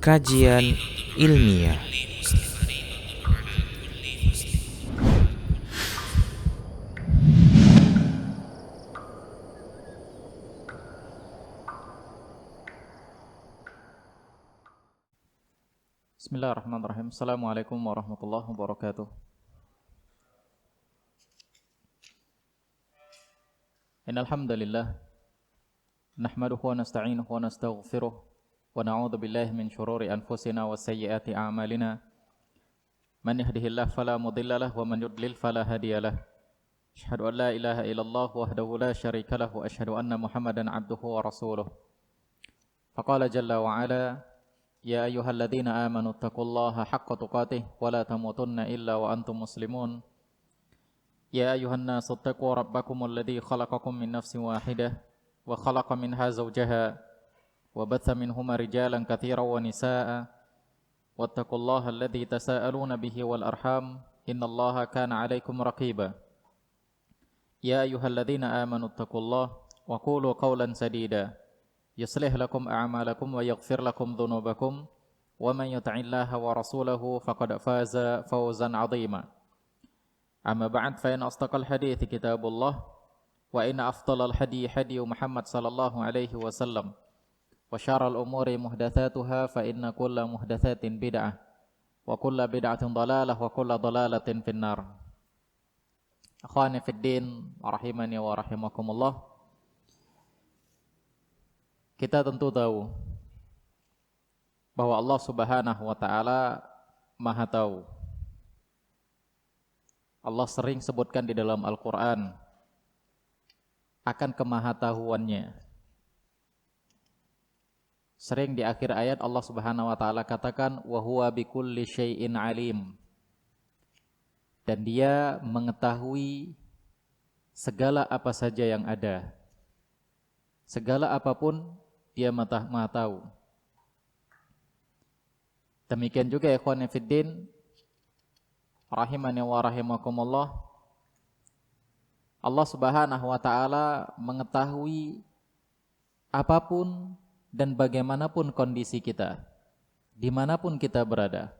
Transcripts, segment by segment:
kajian ilmiah. Bismillahirrahmanirrahim. Assalamualaikum warahmatullahi wabarakatuh. Innal hamdalillah nahmaduhu wa nasta'inuhu wa nastaghfiruh wa na'udzu billahi min shururi anfusina wa sayyiati a'malina. Man yahdihillahu fala mudhillalah wa man yudlil fala hadiyalah. Asyhadu an la ilaha illallah wahdahu la syarika lahu wa asyhadu anna Muhammadan 'abduhu wa rasuluh. Faqala jalla wa 'ala Ya ayyuhalladzina amanu taqullaha haqqa tuqatih wa la tamutunna illa wa antum muslimun. Ya ayyuhan nasu taqu rabbakumul ladzi khalaqakum min nafsin wahidah wa khalaqa minha zawjaha wa batha minhuma rijalan katsiran wa nisaa'a wattaqullaha alladzi tasaaluna bihi wal arham innallaha kana 'alaikum raqiba. Ya ayyuhalladzina amanu taqullaha wa qulu qawlan sadida yuslih lakum a'malakum wa yaghfir lakum dhunubakum wa man yuti'illaha wa rasulahu faqad faza fawzan 'azima. Amma ba'd fa in asdaqal hadithi kitabullah wa inna afdalal hadi hadi Muhammad sallallahu alaihi wasallam wa syarral umuri muhdatsatuha fa inna kulla muhdatsatin bid'ah wa kulla bid'atin dhalalah wa kulla dhalalatin finnar. Akhwani fid din rahimani wa rahimakumullah. Kita tentu tahu bahwa Allah Subhanahu wa taala Maha tahu. Allah sering sebutkan di dalam Al-Qur'an akan kemahatauannya. Sering di akhir ayat Allah Subhanahu wa taala katakan wa huwa bikulli syai'in alim. Dan Dia mengetahui segala apa saja yang ada. Segala apapun Dia maha tahu. Demikian juga ikhwan fiddin rahimani wa rahimakumullah. Allah Subhanahu wa taala mengetahui apapun dan bagaimanapun kondisi kita, dimanapun kita berada.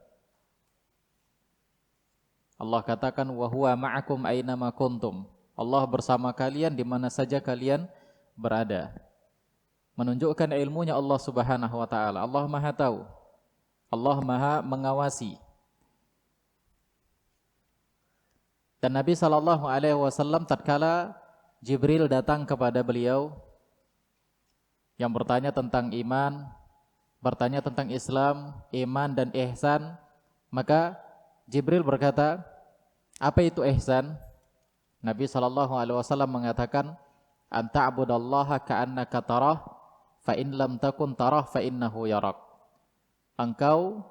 Allah katakan wa huwa ma'akum aina ma kuntum. Allah bersama kalian di mana saja kalian berada. Menunjukkan ilmunya Allah Subhanahu wa taala. Allah Maha tahu. Allah Maha mengawasi. Dan Nabi sallallahu alaihi wasallam tatkala Jibril datang kepada beliau yang bertanya tentang iman, bertanya tentang Islam, iman dan ihsan, maka Jibril berkata, "Apa itu ihsan?" Nabi sallallahu alaihi wasallam mengatakan, "An ta'budallaha ka'annaka tarah fa in lam takun tarah fa innahu yarak." Engkau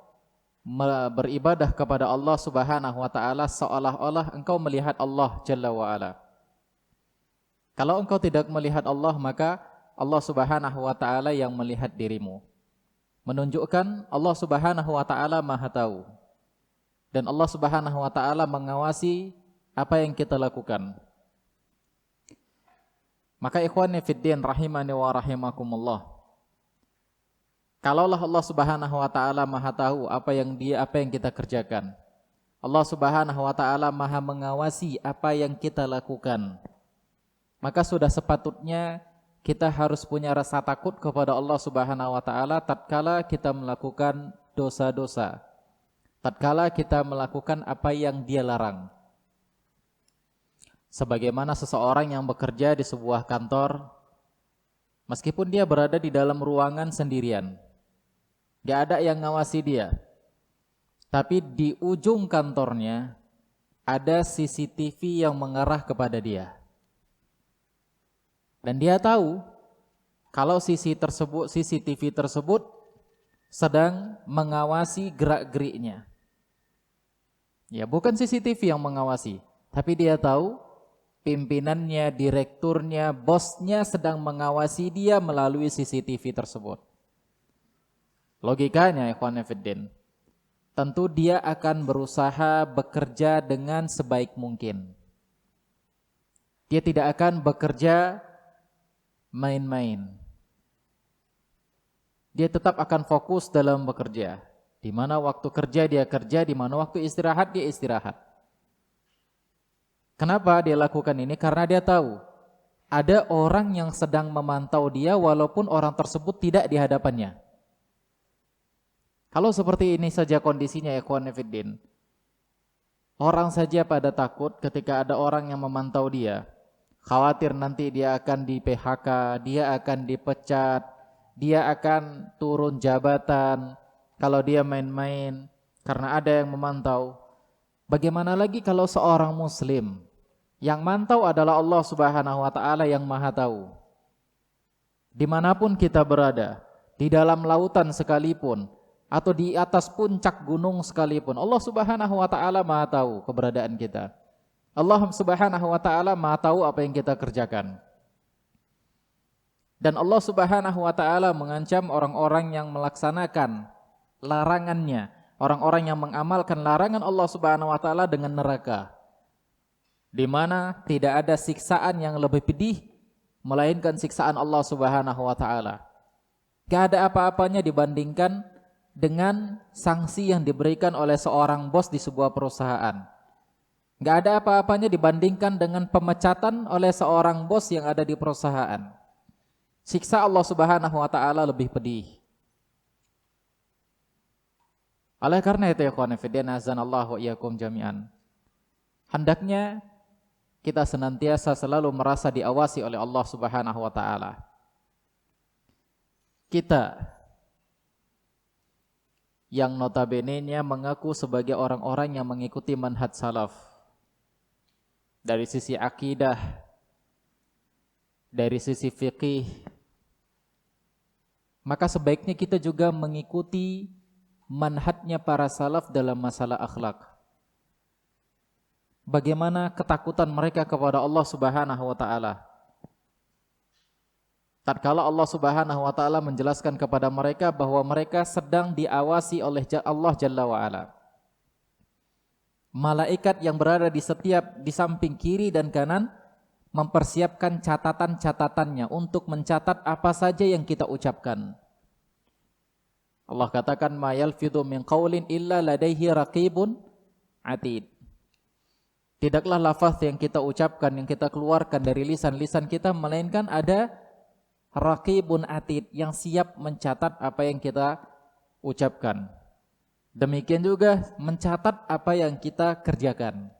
beribadah kepada Allah Subhanahu wa taala seolah-olah engkau melihat Allah Jalla wa ala. Kalau engkau tidak melihat Allah, maka Allah Subhanahu wa taala yang melihat dirimu. Menunjukkan Allah Subhanahu wa taala Maha tahu. Dan Allah Subhanahu wa taala mengawasi apa yang kita lakukan. Maka ikhwani fiddin rahimani wa rahimakumullah. Kalaulah Allah Subhanahu wa taala Maha tahu apa yang kita kerjakan. Allah Subhanahu wa taala Maha mengawasi apa yang kita lakukan. Maka sudah sepatutnya kita harus punya rasa takut kepada Allah Subhanahu wa taala tatkala kita melakukan dosa-dosa. Tatkala kita melakukan apa yang Dia larang. Sebagaimana seseorang yang bekerja di sebuah kantor, meskipun dia berada di dalam ruangan sendirian, gak ada yang ngawasi dia, tapi di ujung kantornya ada CCTV yang mengarah kepada dia. Dan dia tahu kalau CCTV tersebut sedang mengawasi gerak-geriknya. Ya, bukan CCTV yang mengawasi, tapi dia tahu pimpinannya, direkturnya, bosnya sedang mengawasi dia melalui CCTV tersebut. Logikanya ikhwan fiddin, tentu dia akan berusaha bekerja dengan sebaik mungkin. Dia tidak akan bekerja main-main. dia tetap akan fokus dalam bekerja. Di mana waktu kerja dia kerja, di mana waktu istirahat dia istirahat. Kenapa dia lakukan ini? Karena dia tahu ada orang yang sedang memantau dia walaupun orang tersebut tidak di hadapannya. Kalau seperti ini saja kondisinya ikhwan fillah, orang saja pada takut ketika ada orang yang memantau dia. Khawatir nanti dia akan di PHK, dia akan dipecat, dia akan turun jabatan kalau dia main-main karena ada yang memantau. Bagaimana lagi kalau seorang muslim yang mantau adalah Allah Subhanahu wa taala yang Maha tahu. Dimanapun kita berada, di dalam lautan sekalipun atau di atas puncak gunung sekalipun, Allah Subhanahu wa taala Maha tahu keberadaan kita. Allah Subhanahu wa taala Maha tahu apa yang kita kerjakan. Dan Allah Subhanahu wa taala mengancam orang-orang yang melaksanakan larangannya, orang-orang yang mengamalkan larangan Allah Subhanahu wa taala dengan neraka. Di mana tidak ada siksaan yang lebih pedih melainkan siksaan Allah Subhanahu wa taala. Gak ada apa-apanya dibandingkan dengan sanksi yang diberikan oleh seorang bos di sebuah perusahaan. Gak ada apa-apanya dibandingkan dengan pemecatan oleh seorang bos yang ada di perusahaan. Siksa Allah Subhanahu wa taala lebih pedih. Oleh karena itu ya ikhwan fillah, azanallahu wa iyyakum jami'an. Hendaknya kita senantiasa selalu merasa diawasi oleh Allah Subhanahu wa taala. Kita yang notabene-nya mengaku sebagai orang-orang yang mengikuti manhaj salaf dari sisi akidah, dari sisi fikih, maka sebaiknya kita juga mengikuti manhajnya para salaf dalam masalah akhlak. Bagaimana ketakutan mereka kepada Allah Subhanahu wa taala. Tatkala Allah Subhanahu wa taala menjelaskan kepada mereka bahwa mereka sedang diawasi oleh Allah Jalla wa ala. Malaikat yang berada di samping kiri dan kanan mempersiapkan catatan-catatannya untuk mencatat apa saja yang kita ucapkan. Allah katakan ma yalfidhu min qaulin illa ladaihi raqibun atid. Tidaklah lafaz yang kita ucapkan, yang kita keluarkan dari lisan-lisan kita, melainkan ada raqibun atid yang siap mencatat apa yang kita ucapkan. Demikian juga mencatat apa yang kita kerjakan.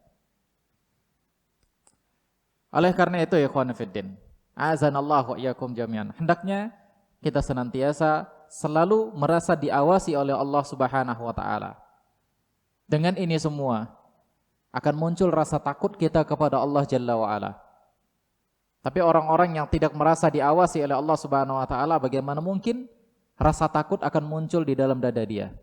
Oleh karena itu ya ikhwan fillah, azanallahu wa iyyakum jami'an. Hendaknya kita senantiasa selalu merasa diawasi oleh Allah Subhanahu wa taala. Dengan ini semua akan muncul rasa takut kita kepada Allah Jalla wa ala. Tapi orang-orang yang tidak merasa diawasi oleh Allah Subhanahu wa taala, bagaimana mungkin rasa takut akan muncul di dalam dada dia?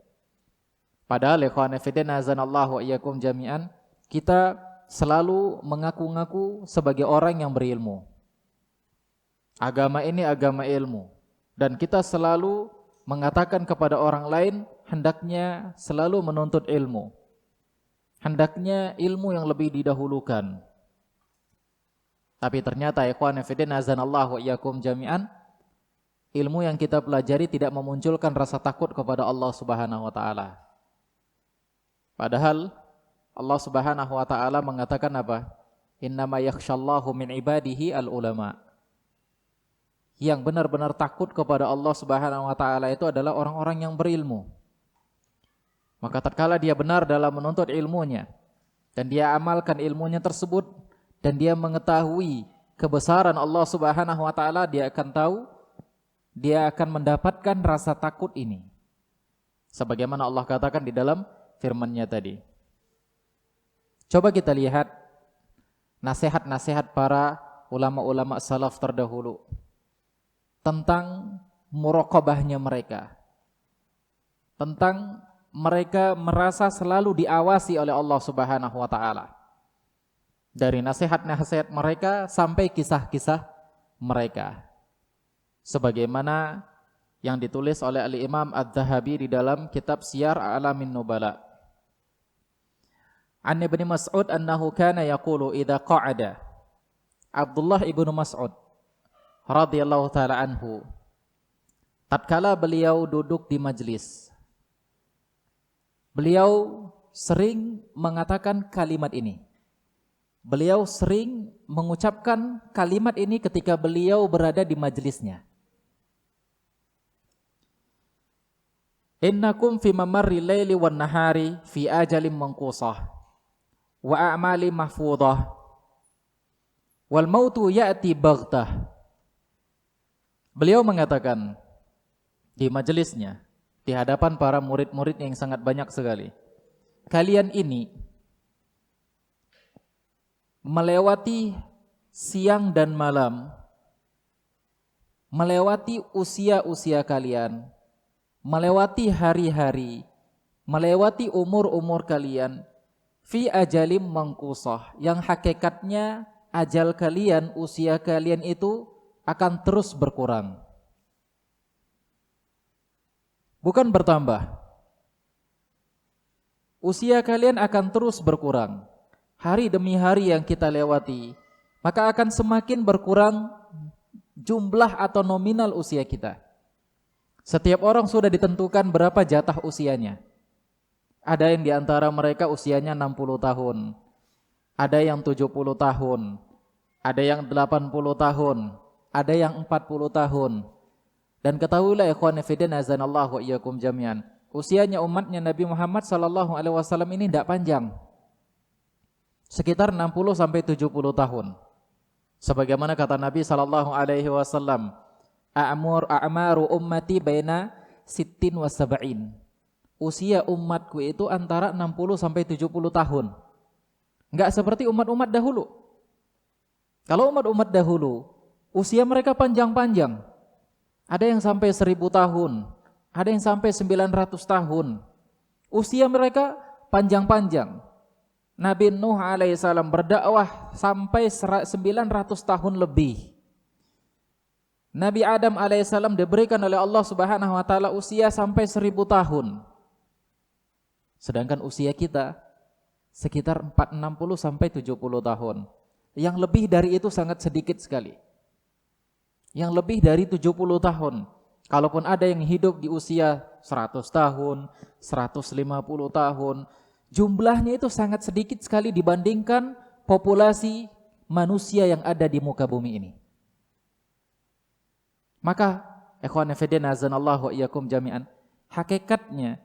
Padahal ikhwan fillah, azanallahu wa iyyakum jami'an, kita selalu mengaku-ngaku sebagai orang yang berilmu. Agama ini agama ilmu. Dan kita selalu mengatakan kepada orang lain, hendaknya selalu menuntut ilmu. Hendaknya ilmu yang lebih didahulukan. Tapi ternyata ikhwan fillah, azanallahu wa iyyakum jami'an, ilmu yang kita pelajari tidak memunculkan rasa takut kepada Allah Subhanahu wa taala. Padahal Allah Subhanahu wa taala mengatakan apa? Innama yakhshallahu min ibadihi al-ulama. Yang benar-benar takut kepada Allah Subhanahu wa taala itu adalah orang-orang yang berilmu. Maka tatkala dia benar dalam menuntut ilmunya dan dia amalkan ilmunya tersebut dan dia mengetahui kebesaran Allah Subhanahu wa taala, dia akan tahu, dia akan mendapatkan rasa takut ini. Sebagaimana Allah katakan di dalam firman-Nya tadi. Coba kita lihat nasihat-nasihat para ulama-ulama salaf terdahulu tentang muraqabahnya mereka. Tentang mereka merasa selalu diawasi oleh Allah Subhanahu wa taala. Dari nasihat-nasihat mereka sampai kisah-kisah mereka. Sebagaimana yang ditulis oleh Al-Imam Adz-Dzahabi di dalam kitab Siyar A'lamin Nubala. An Ibnu Mas'ud annahu kana yaqulu idza qa'ada. Abdullah ibnu Mas'ud radhiyallahu taala anhu tatkala beliau duduk di majelis, beliau sering mengatakan kalimat ini. Beliau sering mengucapkan kalimat ini ketika beliau berada di majelisnya. Innakum fi mamarri laili wan nahari fi ajalin manqusah wa a'mali mahfudhah wal mautu ya'ti baghtah. Beliau mengatakan di majelisnya, di hadapan para murid-murid yang sangat banyak sekali, kalian ini melewati siang dan malam, melewati usia-usia kalian, melewati hari-hari, melewati umur-umur kalian, fi ajalim mangkusah, yang hakikatnya ajal kalian, usia kalian itu akan terus berkurang, bukan bertambah. Usia kalian akan terus berkurang. Hari demi hari yang kita lewati, maka akan semakin berkurang jumlah atau nominal usia kita. Setiap orang sudah ditentukan berapa jatah usianya. Ada yang diantara mereka usianya 60 tahun, ada yang 70 tahun, ada yang 80 tahun, ada yang 40 tahun. Dan ketahuilah ikhwan fillah azanallahu wa iyyakum jami'an, usianya umatnya Nabi Muhammad sallallahu alaihi wasallam ini tidak panjang. Sekitar 60 sampai 70 tahun. Sebagaimana kata Nabi sallallahu alaihi wasallam, a'maru ummati baina sittin wa sab'in. Usia umatku itu antara 60 sampai 70 tahun. Enggak seperti umat-umat dahulu. Kalau umat-umat dahulu, usia mereka panjang-panjang. Ada yang sampai 1000 tahun, ada yang sampai 900 tahun. Usia mereka panjang-panjang. Nabi Nuh alaihissalam berdakwah sampai 900 tahun lebih. Nabi Adam alaihissalam diberikan oleh Allah subhanahu wa ta'ala usia sampai 1000 tahun. Sedangkan usia kita sekitar 60 sampai 70 tahun. Yang lebih dari itu sangat sedikit sekali. Yang lebih dari 70 tahun. Kalaupun ada yang hidup di usia 100 tahun, 150 tahun, jumlahnya itu sangat sedikit sekali dibandingkan populasi manusia yang ada di muka bumi ini. Maka, ikhwan fillah azanallahu wa iyyakum jami'an, hakikatnya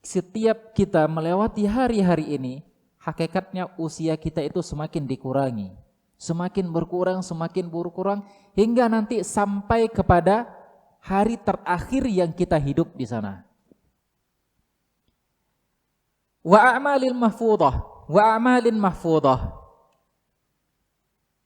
setiap kita melewati hari-hari ini, hakikatnya usia kita itu semakin dikurangi, semakin berkurang, hingga nanti sampai kepada hari terakhir yang kita hidup di sana. Wa a'malin mahfudhah.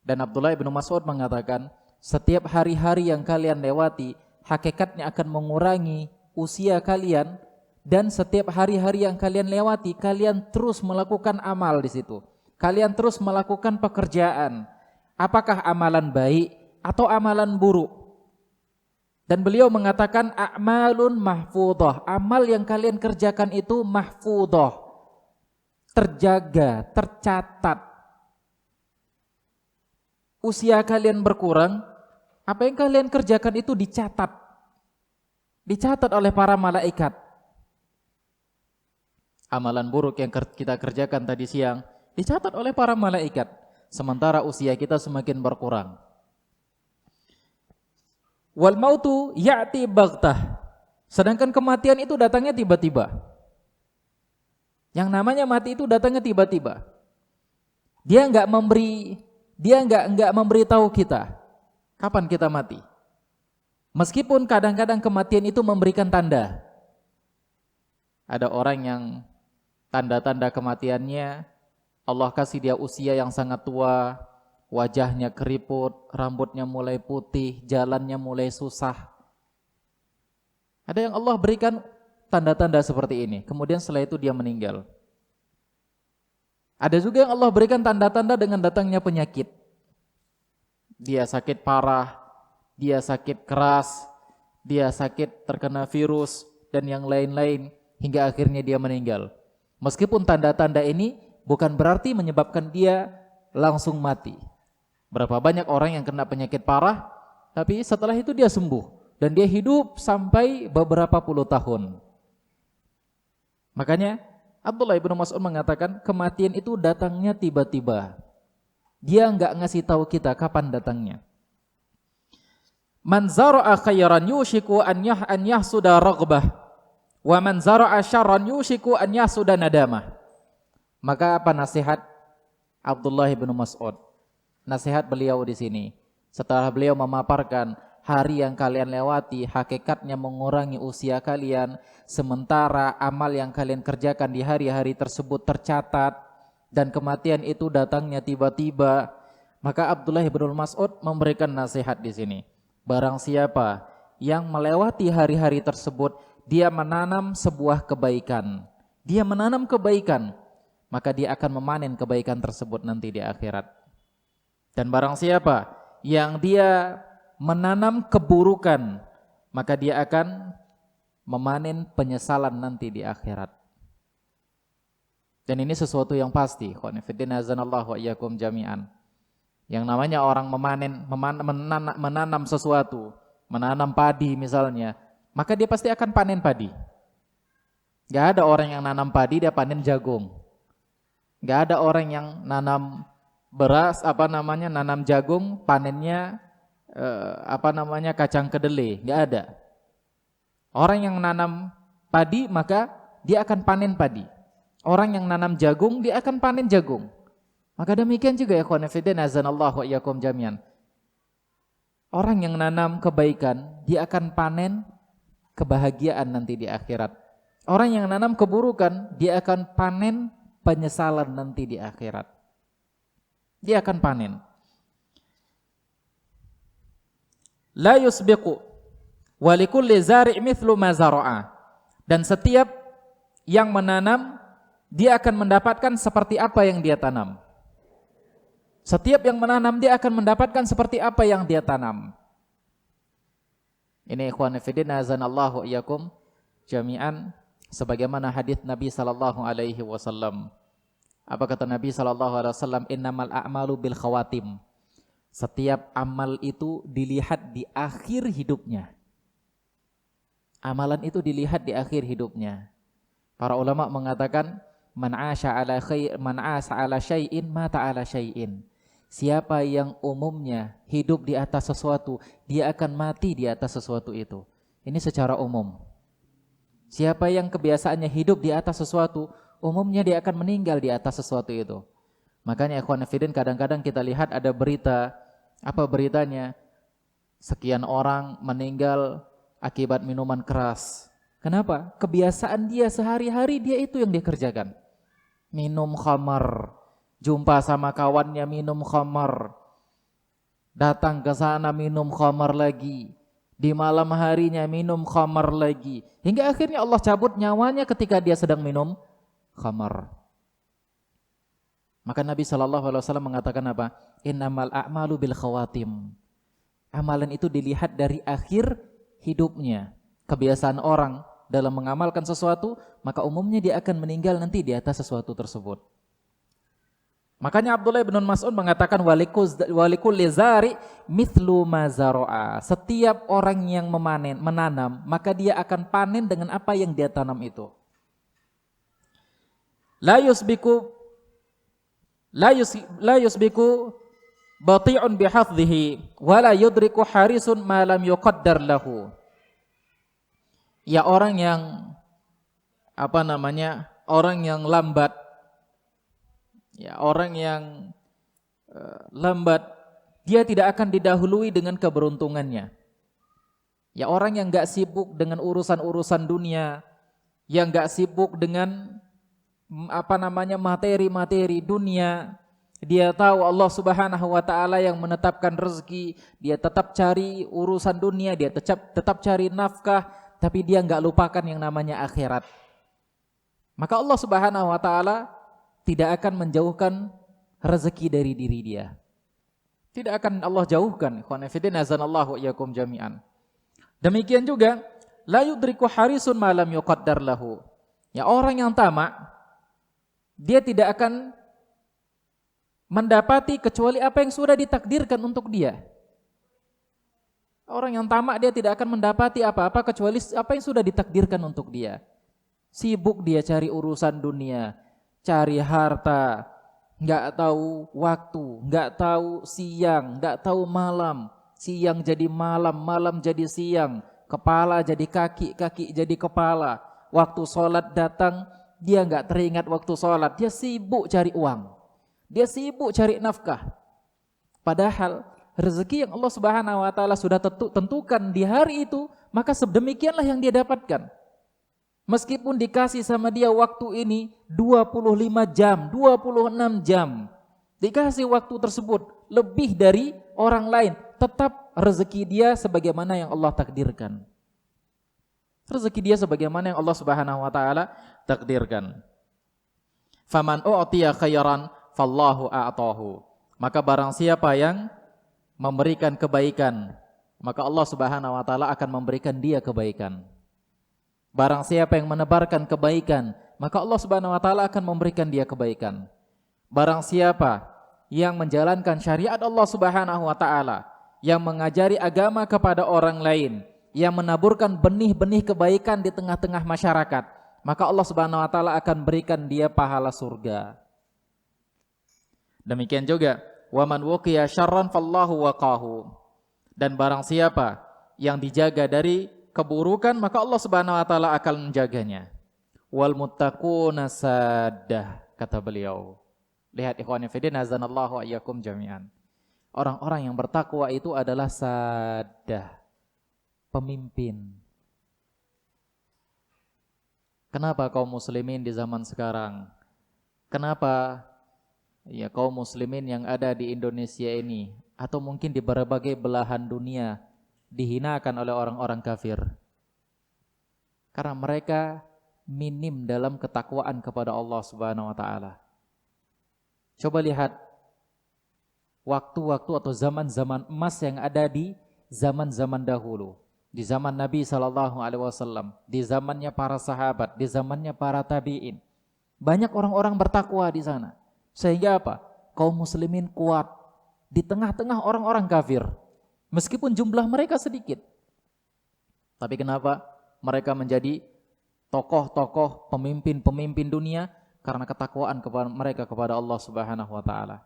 Dan Abdullah bin Mas'ud mengatakan, setiap hari-hari yang kalian lewati hakikatnya akan mengurangi usia kalian, dan setiap hari-hari yang kalian lewati kalian terus melakukan amal di situ. Kalian terus melakukan pekerjaan, apakah amalan baik atau amalan buruk. Dan beliau mengatakan a'malun mahfudhah, amal yang kalian kerjakan itu mahfudhah, terjaga, tercatat. Usia kalian berkurang, apa yang kalian kerjakan itu dicatat. Dicatat oleh para malaikat. Amalan buruk yang kita kerjakan tadi siang dicatat oleh para malaikat, sementara usia kita semakin berkurang. Wal mautu ya'ti baghtah. Sedangkan kematian itu datangnya tiba-tiba. Yang namanya mati itu datangnya tiba-tiba. Dia enggak memberitahu kita kapan kita mati. Meskipun kadang-kadang kematian itu memberikan tanda. Ada orang yang tanda-tanda kematiannya Allah kasih dia usia yang sangat tua, wajahnya keriput, rambutnya mulai putih, jalannya mulai susah. Ada yang Allah berikan tanda-tanda seperti ini, kemudian setelah itu dia meninggal. Ada juga yang Allah berikan tanda-tanda dengan datangnya penyakit. Dia sakit parah, dia sakit keras, dia sakit terkena virus dan yang lain-lain hingga akhirnya dia meninggal. Meskipun tanda-tanda ini bukan berarti menyebabkan dia langsung mati. Berapa banyak orang yang kena penyakit parah tapi setelah itu dia sembuh dan dia hidup sampai beberapa puluh tahun. Makanya Abdullah bin Mas'ud mengatakan kematian itu datangnya tiba-tiba. Dia enggak ngasih tahu kita kapan datangnya. Man zara'a khairan yushiku an yahsuda raghbah wa man zara'a syarran yushiku an yahsuda nadamah. Maka apa nasihat Abdullah bin Mas'ud? Nasihat beliau di sini setelah beliau memaparkan hari yang kalian lewati hakikatnya mengurangi usia kalian, sementara amal yang kalian kerjakan di hari-hari tersebut tercatat dan kematian itu datangnya tiba-tiba. Maka Abdullah bin Mas'ud memberikan nasihat di sini. Barang siapa yang melewati hari-hari tersebut, dia menanam sebuah kebaikan. Dia menanam kebaikan, maka dia akan memanen kebaikan tersebut nanti di akhirat. Dan barang siapa yang dia menanam keburukan, maka dia akan memanen penyesalan nanti di akhirat. Dan ini sesuatu yang pasti. Khonifuddin azanallahu wa iyyakum jami'an. Yang namanya orang menanam sesuatu, menanam padi misalnya, maka dia pasti akan panen padi. Gak ada orang yang nanam padi dia panen jagung. Gak ada orang yang nanam beras, nanam jagung, panennya kacang kedelai, nggak ada. Orang yang nanam padi maka dia akan panen padi. Orang yang nanam jagung dia akan panen jagung. Maka demikian juga ya ikhwan fillah azanallahu wa iyyakum jami'an. Orang yang nanam kebaikan dia akan panen kebahagiaan nanti di akhirat. Orang yang nanam keburukan dia akan panen penyesalan nanti di akhirat. Dia akan panen. La yusbiqu wa likulli zari' mithlu ma zara'a. Dan setiap yang menanam dia akan mendapatkan seperti apa yang dia tanam. Setiap yang menanam dia akan mendapatkan seperti apa yang dia tanam. Ini ikhwan fillah azanallahu iyyakum jami'an sebagaimana hadis Nabi sallallahu alaihi wasallam. Apa kata Nabi SAW? Innamal a'malu bil khawatim. Setiap amal itu dilihat di akhir hidupnya. Amalan itu dilihat di akhir hidupnya. Para ulama mengatakan man 'asha 'ala syai'in mata 'ala syai'in. Siapa yang umumnya hidup di atas sesuatu, dia akan mati di atas sesuatu itu. Ini secara umum. Siapa yang kebiasaannya hidup di atas sesuatu, umumnya dia akan meninggal di atas sesuatu itu. Makanya ikhwan fillah kadang-kadang kita lihat ada berita, apa beritanya? Sekian orang meninggal akibat minuman keras. Kenapa? Kebiasaan dia sehari-hari dia itu yang dia kerjakan. Minum khamar, jumpa sama kawannya minum khamar, datang ke sana minum khamar lagi, di malam harinya minum khamar lagi, hingga akhirnya Allah cabut nyawanya ketika dia sedang minum khamar. Maka Nabi SAW mengatakan apa? Innamal a'malu bil khawatim. Amalan itu dilihat dari akhir hidupnya. Kebiasaan orang dalam mengamalkan sesuatu, maka umumnya dia akan meninggal nanti di atas sesuatu tersebut. Makanya Abdullah bin Mas'ud mengatakan walikulli zari mithlu ma zara'a. Setiap orang yang menanam, maka dia akan panen dengan apa yang dia tanam itu. La yusbiku bati'un bihafdhihi wa la yudriku harisun ma lam yuqaddar lahu. Ya orang yang orang yang lambat. Ya orang yang lambat, dia tidak akan didahului dengan keberuntungannya. Ya orang yang enggak sibuk dengan urusan-urusan dunia, yang enggak sibuk dengan materi-materi dunia, dia tahu Allah Subhanahu wa taala yang menetapkan rezeki, dia tetap cari urusan dunia, dia tetap cari nafkah, tapi dia enggak lupakan yang namanya akhirat. Maka Allah Subhanahu wa taala tidak akan menjauhkan rezeki dari diri dia. Tidak akan Allah jauhkan. Ikhwan fillah azanallahu iyyakum jami'an. Demikian juga la yudriku harisun ma lam yuqaddar lahu. Ya orang yang tamak, dia tidak akan mendapati kecuali apa yang sudah ditakdirkan untuk dia. Orang yang tamak dia tidak akan mendapati apa-apa kecuali apa yang sudah ditakdirkan untuk dia. Sibuk dia cari urusan dunia, cari harta, nggak tahu waktu, nggak tahu siang, nggak tahu malam. Siang jadi malam, malam jadi siang, kepala jadi kaki, kaki jadi kepala. Waktu sholat datang, dia nggak teringat waktu sholat, dia sibuk cari uang, dia sibuk cari nafkah. Padahal rezeki yang Allah Subhanahu wa taala sudah tentukan di hari itu, maka sedemikianlah yang dia dapatkan. Meskipun dikasih sama dia waktu ini 25 jam, 26 jam, dikasih waktu tersebut lebih dari orang lain, tetap rezeki dia sebagaimana yang Allah takdirkan. Rezeki dia sebagaimana yang Allah Subhanahu wa taala takdirkan. Faman u'tiya khairan fallahu a'tahu. Maka barang siapa yang memberikan kebaikan, maka Allah Subhanahu wa taala akan memberikan dia kebaikan. Barang siapa yang menebarkan kebaikan, maka Allah Subhanahu wa taala akan memberikan dia kebaikan. Barang siapa yang menjalankan syariat Allah Subhanahu wa taala, yang mengajari agama kepada orang lain, yang menaburkan benih-benih kebaikan di tengah-tengah masyarakat, maka Allah Subhanahu wa taala akan berikan dia pahala surga. Demikian juga waman wuqiya syarran fallahu waqahu. Dan barang siapa yang dijaga dari keburukan, maka Allah Subhanahu wa taala akan menjaganya. Wal muttaquna saddah, kata beliau. Lihat ikhwani fillah, azanallahu wa iyyakum jami'an. Orang-orang yang bertakwa itu adalah saddah, pemimpin. Kenapa kaum muslimin di zaman sekarang? Kenapa ya kaum muslimin yang ada di Indonesia ini atau mungkin di berbagai belahan dunia dihinakan oleh orang-orang kafir? Karena mereka minim dalam ketakwaan kepada Allah Subhanahu wa taala. Coba lihat waktu-waktu atau zaman-zaman emas yang ada di zaman-zaman dahulu. Di zaman Nabi SAW, di zamannya para sahabat, di zamannya para tabi'in. Banyak orang-orang bertakwa di sana. Sehingga apa? Kaum muslimin kuat di tengah-tengah orang-orang kafir. Meskipun jumlah mereka sedikit. Tapi kenapa mereka menjadi tokoh-tokoh, pemimpin-pemimpin dunia? Karena ketakwaan mereka kepada Allah Subhanahu wa taala.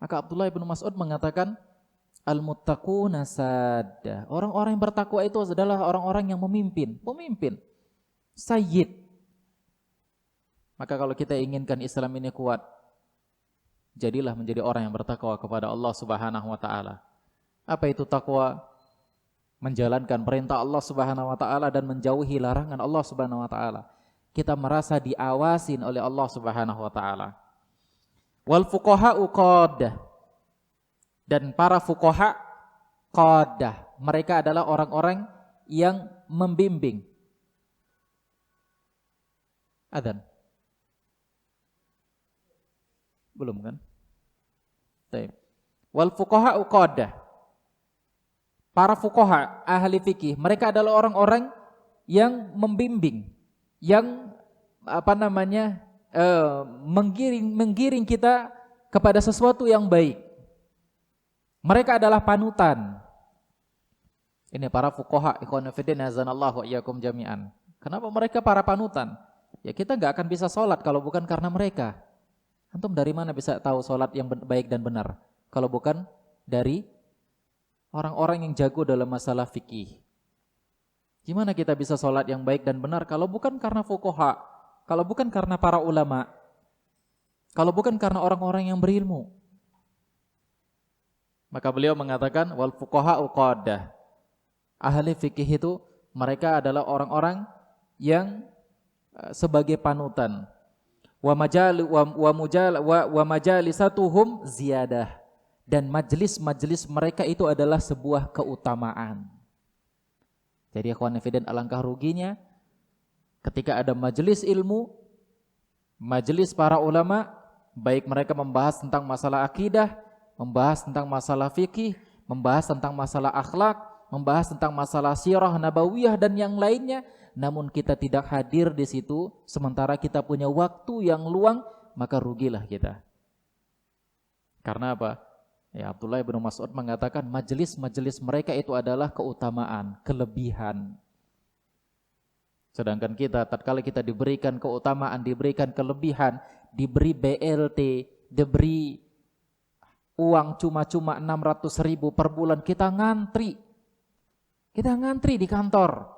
Maka Abdullah bin Mas'ud mengatakan, al-muttaquna sadda. Orang-orang yang bertakwa itu adalah orang-orang yang memimpin, pemimpin, sayyid. Maka kalau kita inginkan Islam ini kuat, jadilah menjadi orang yang bertakwa kepada Allah Subhanahu wa taala. Apa itu takwa? Menjalankan perintah Allah Subhanahu wa taala dan menjauhi larangan Allah Subhanahu wa taala. Kita merasa diawasin oleh Allah Subhanahu wa taala. Wal fuqaha'u qadah. Dan para fuqaha qadah, mereka adalah orang-orang yang membimbing. Adzan. Belum kan? Baik. Wal fuqaha'u qadah. Para fuqaha, ahli fikih, mereka adalah orang-orang yang membimbing, yang menggiring kita kepada sesuatu yang baik. Mereka adalah panutan. Ini para fuqaha, ikhwanu fiddin, azanallahu wa iyyakum jami'an. Kenapa mereka para panutan? Ya kita enggak akan bisa sholat kalau bukan karena mereka. Antum dari mana bisa tahu sholat yang baik dan benar? Kalau bukan dari orang-orang yang jago dalam masalah fikih. Gimana kita bisa sholat yang baik dan benar kalau bukan karena fuqaha, kalau bukan karena para ulama, kalau bukan karena orang-orang yang berilmu? Maka beliau mengatakan wal fuqaha qadah. Ahli fikih itu mereka adalah orang-orang yang sebagai panutan. Wa majalisatuhum ziyadah. Dan majelis-majelis mereka itu adalah sebuah keutamaan. Jadi ikhwan fillah, alangkah ruginya ketika ada majelis ilmu, majelis para ulama, baik mereka membahas tentang masalah akidah, membahas tentang masalah fikih, membahas tentang masalah akhlak, membahas tentang masalah sirah nabawiyah dan yang lainnya, namun kita tidak hadir di situ sementara kita punya waktu yang luang, maka rugilah kita. Karena apa? Ya, Abdullah bin Mas'ud mengatakan majelis-majelis mereka itu adalah keutamaan, kelebihan. Sedangkan kita, tatkala kita diberikan keutamaan, diberikan kelebihan, diberi BLT, diberi uang cuma-cuma 600.000 per bulan, kita ngantri. Kita ngantri di kantor.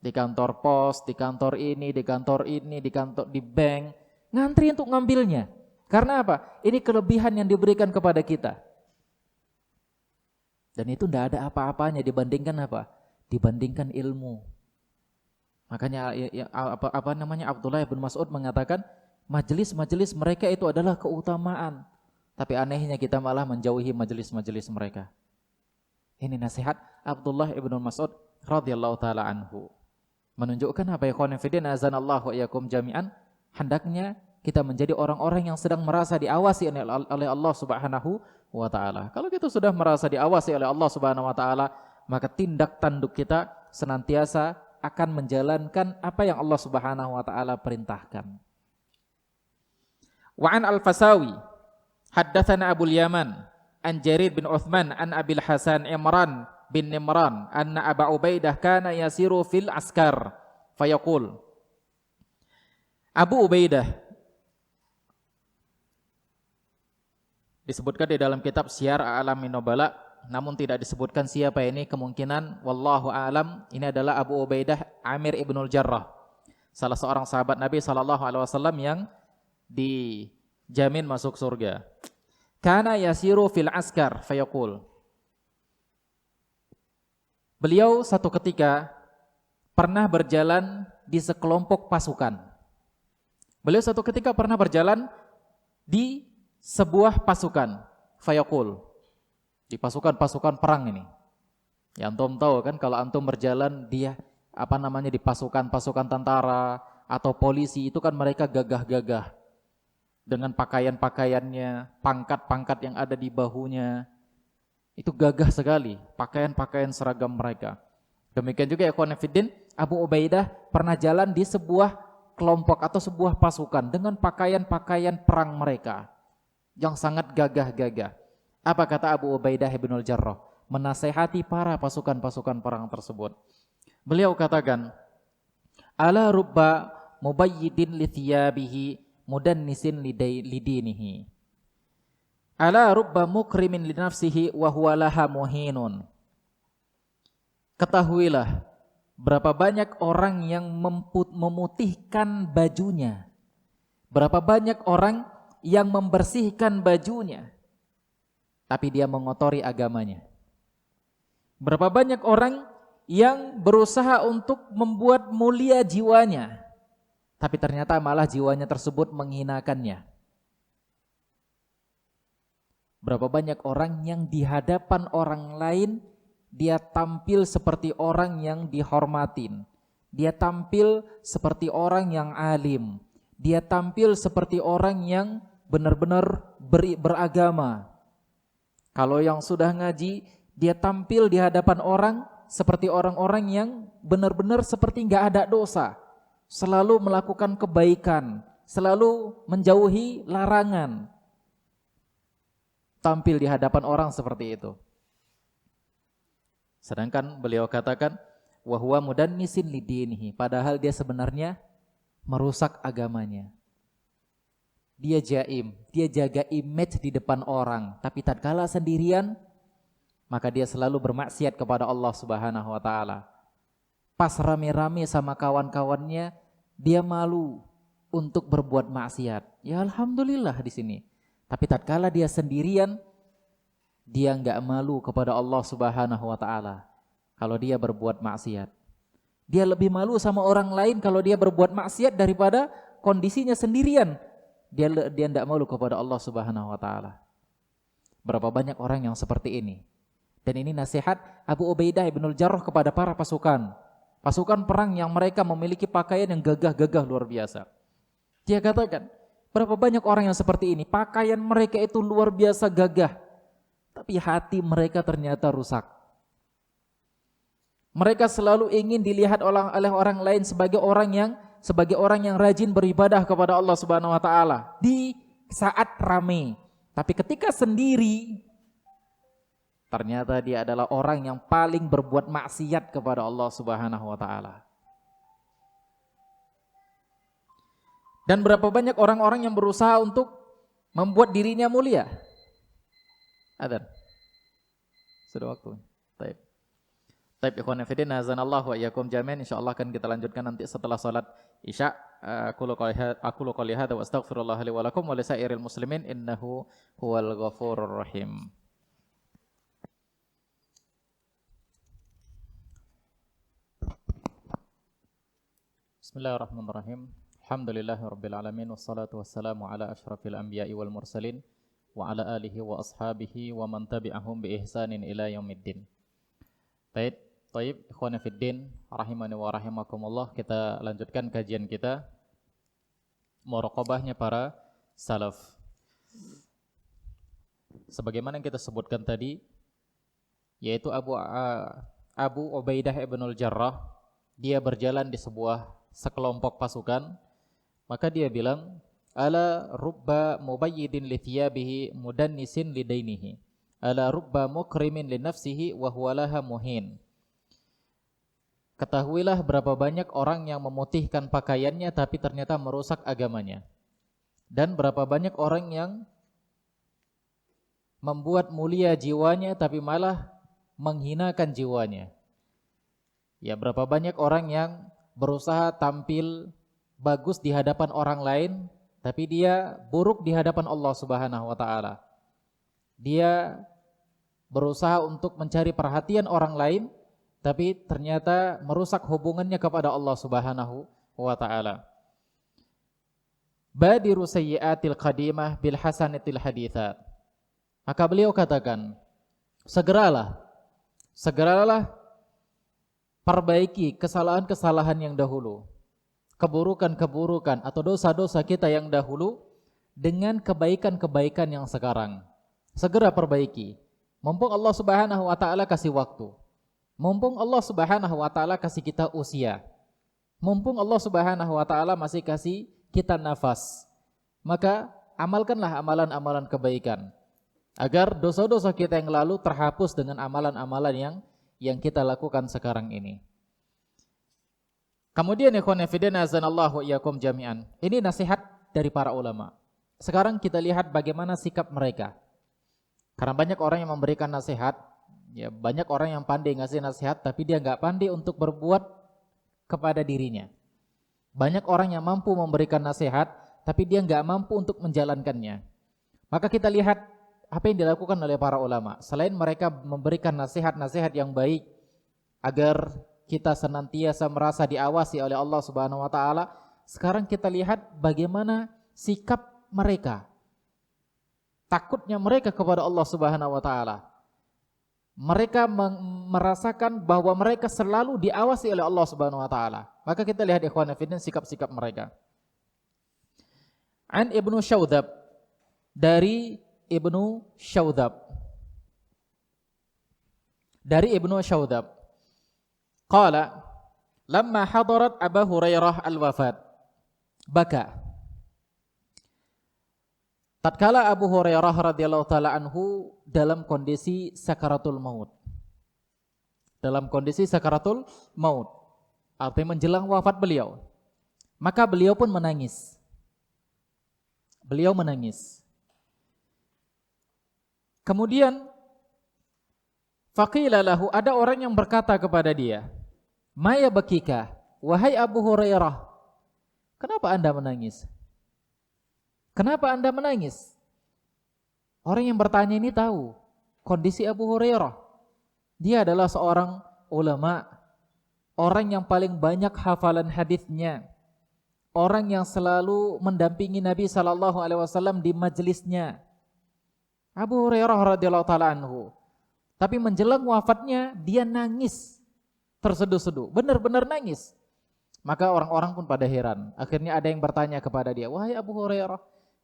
Di kantor pos, di kantor ini, di kantor ini, di kantor, di bank. Ngantri untuk ngambilnya. Karena apa? Ini kelebihan yang diberikan kepada kita. Dan itu tidak ada apa-apanya dibandingkan apa? Dibandingkan ilmu. Makanya Abdullah bin Mas'ud mengatakan majelis-majelis mereka itu adalah keutamaan. Tapi anehnya kita malah menjauhi majelis-majelis mereka. Ini nasihat Abdullah bin Mas'ud radhiyallahu taala anhu. Menunjukkan apa ya ikhwan fillah, azanallahu wa iyyakum jami'an, hendaknya kita menjadi orang-orang yang sedang merasa diawasi oleh Allah Subhanahu wa taala. Kalau kita sudah merasa diawasi oleh Allah Subhanahu wa taala, maka tindak tanduk kita senantiasa akan menjalankan apa yang Allah Subhanahu wa taala perintahkan. Wa an al-Fasawi haddatsana Abu Yaman an Jarir bin Uthman an Abil Hasan Imran bin Nimran anna Aba Ubaidah kana yasiru fil askar fayaqul. Abu Ubaidah disebutkan di dalam kitab Syiar A'lamin Nubala, namun tidak disebutkan siapa ini. Kemungkinan wallahu a'lam ini adalah Abu Ubaidah Amir ibnul Jarrah, salah seorang sahabat Nabi SAW yang dijamin masuk surga. Kana yasiru fil askar fayaqul. Beliau satu ketika pernah berjalan di sekelompok pasukan. Beliau satu ketika pernah berjalan di sebuah pasukan, fayaqul, di pasukan-pasukan perang ini. Ya antum tahu kan kalau antum berjalan dia di pasukan tentara atau polisi, itu kan mereka gagah-gagah dengan pakaian-pakaiannya, pangkat-pangkat yang ada di bahunya. Itu gagah sekali pakaian-pakaian seragam mereka. Demikian juga ikhwan fillah, Abu Ubaidah pernah jalan di sebuah kelompok atau sebuah pasukan dengan pakaian-pakaian perang mereka yang sangat gagah-gagah. Apa kata Abu Ubaidah ibnul Jarrah menasihati para pasukan-pasukan perang tersebut? Beliau katakan, ala rubba mubayyidin li thiyabihi mudannisin lidinihi. Ala rubba mukrimin li nafsihi wa huwa laha muhinun. Ketahuilah, berapa banyak orang yang memutihkan bajunya. Berapa banyak orang yang membersihkan bajunya, tapi dia mengotori agamanya. Berapa banyak orang yang berusaha untuk membuat mulia jiwanya, tapi ternyata malah jiwanya tersebut menghinakannya. Berapa banyak orang yang di hadapan orang lain dia tampil seperti orang yang dihormatin, dia tampil seperti orang yang alim, dia tampil seperti orang yang benar-benar beragama. Kalau yang sudah ngaji, dia tampil di hadapan orang seperti orang-orang yang benar-benar seperti nggak ada dosa, selalu melakukan kebaikan, selalu menjauhi larangan. Tampil di hadapan orang seperti itu. Sedangkan beliau katakan wa huwa mudannisin lidinihi, padahal dia sebenarnya merusak agamanya. Dia jaim, dia jaga image di depan orang, tapi tatkala sendirian maka dia selalu bermaksiat kepada Allah Subhanahu wa taala. Pas rame-rame sama kawan-kawannya, dia malu untuk berbuat maksiat. Ya alhamdulillah di sini. Tapi tatkala dia sendirian, dia enggak malu kepada Allah Subhanahu wa taala kalau dia berbuat maksiat. Dia lebih malu sama orang lain kalau dia berbuat maksiat daripada kondisinya sendirian. Dia tidak malu kepada Allah Subhanahu wa taala. Berapa banyak orang yang seperti ini. Dan ini nasihat Abu Ubaidah ibnul Jarrah kepada para pasukan. Pasukan perang yang mereka memiliki pakaian yang gagah-gagah luar biasa. Dia katakan, berapa banyak orang yang seperti ini, pakaian mereka itu luar biasa gagah, tapi hati mereka ternyata rusak. Mereka selalu ingin dilihat oleh orang lain sebagai orang yang rajin beribadah kepada Allah Subhanahu wa taala di saat ramai. Tapi ketika sendiri, Ternyata dia adalah orang yang paling berbuat maksiat kepada Allah Subhanahu wa taala. Dan berapa banyak orang-orang yang berusaha untuk membuat dirinya mulia. Adzan. Sudah waktu. Baik. Baik ikhwan fillah, azanallahu wa iyyakum jami'an. Insyaallah akan kita lanjutkan nanti setelah salat Isya. Aku qouli hadza wa astaghfirullah li wa lakum wa lisairil muslimin innahu huwal ghafurur rahim. Bismillahirrahmanirrahim. Alhamdulillahirabbil alamin wassalatu wassalamu ala asyrafil anbiya'i wal mursalin wa ala alihi wa ashabihi wa man tabi'ahum bi ihsanin ila yaumiddin. Baik, ikhwan fiddin rahimani wa rahimakumullah, kita lanjutkan kajian kita muraqabahnya para salaf. Sebagaimana yang kita sebutkan tadi, yaitu Abu Ubaidah ibnul Jarrah, dia berjalan di sekelompok pasukan, maka dia bilang, ala rubba mubayyidin li thiyabihi mudannisin li dainihi, ala rubba mukrimin li nafsihi wa huwa laha muhin. Ketahuilah berapa banyak orang yang memutihkan pakaiannya tapi ternyata merusak agamanya, dan berapa banyak orang yang membuat mulia jiwanya tapi malah menghinakan jiwanya. Ya, berapa banyak orang yang berusaha tampil bagus di hadapan orang lain, tapi dia buruk di hadapan Allah Subhanahu wa taala. Dia berusaha untuk mencari perhatian orang lain, tapi ternyata merusak hubungannya kepada Allah Subhanahu wa taala. Badiru sayyiatil qadimah bil hasanatil haditsat. Maka beliau katakan, segeralah perbaiki kesalahan-kesalahan yang dahulu, keburukan-keburukan atau dosa-dosa kita yang dahulu dengan kebaikan-kebaikan yang sekarang. Segera perbaiki. Mumpung Allah Subhanahu wa taala kasih waktu. Mumpung Allah Subhanahu wa taala kasih kita usia. Mumpung Allah Subhanahu wa taala masih kasih kita nafas. Maka amalkanlah amalan-amalan kebaikan agar dosa-dosa kita yang lalu terhapus dengan amalan-amalan yang kita lakukan sekarang ini. Kemudian ikhwan fillah azanallahu wa iyyakum jami'an. Ini nasihat dari para ulama. Sekarang kita lihat bagaimana sikap mereka. Karena banyak orang yang memberikan nasihat, ya banyak orang yang pandai ngasih nasihat tapi dia enggak pandai untuk berbuat kepada dirinya. Banyak orang yang mampu memberikan nasihat tapi dia enggak mampu untuk menjalankannya. Maka kita lihat apa yang dilakukan oleh para ulama. Selain mereka memberikan nasihat-nasihat yang baik agar kita senantiasa merasa diawasi oleh Allah Subhanahu wa taala, sekarang kita lihat bagaimana sikap mereka. Takutnya mereka kepada Allah Subhanahu wa taala. Mereka merasakan bahwa mereka selalu diawasi oleh Allah Subhanahu wa taala. Maka kita lihat ikhwan fillah sikap-sikap mereka. An Ibnu Syaudab, dari Ibnu Syaudab. Dari Ibnu Syaudab. Qala, lamma hadarat Abu Hurairah al-wafat, baka. Tatkala Abu Hurairah radhiyallahu taala anhu dalam kondisi sakaratul maut. Dalam kondisi sakaratul maut, artinya menjelang wafat beliau. Maka beliau pun menangis. Beliau menangis. Kemudian faqila lahu, ada orang yang berkata kepada dia, "Maya bakika, wahai Abu Hurairah, kenapa Anda menangis? Kenapa Anda menangis?" Orang yang bertanya ini tahu kondisi Abu Hurairah. Dia adalah seorang ulama, orang yang paling banyak hafalan hadisnya, orang yang selalu mendampingi Nabi sallallahu alaihi wasallam di majelisnya. Abu Hurairah radhiyallahu taala anhu. Tapi menjelang wafatnya dia nangis terseduh-seduh, benar-benar nangis. Maka orang-orang pun pada heran. Akhirnya ada yang bertanya kepada dia, "Wahai Abu Hurairah,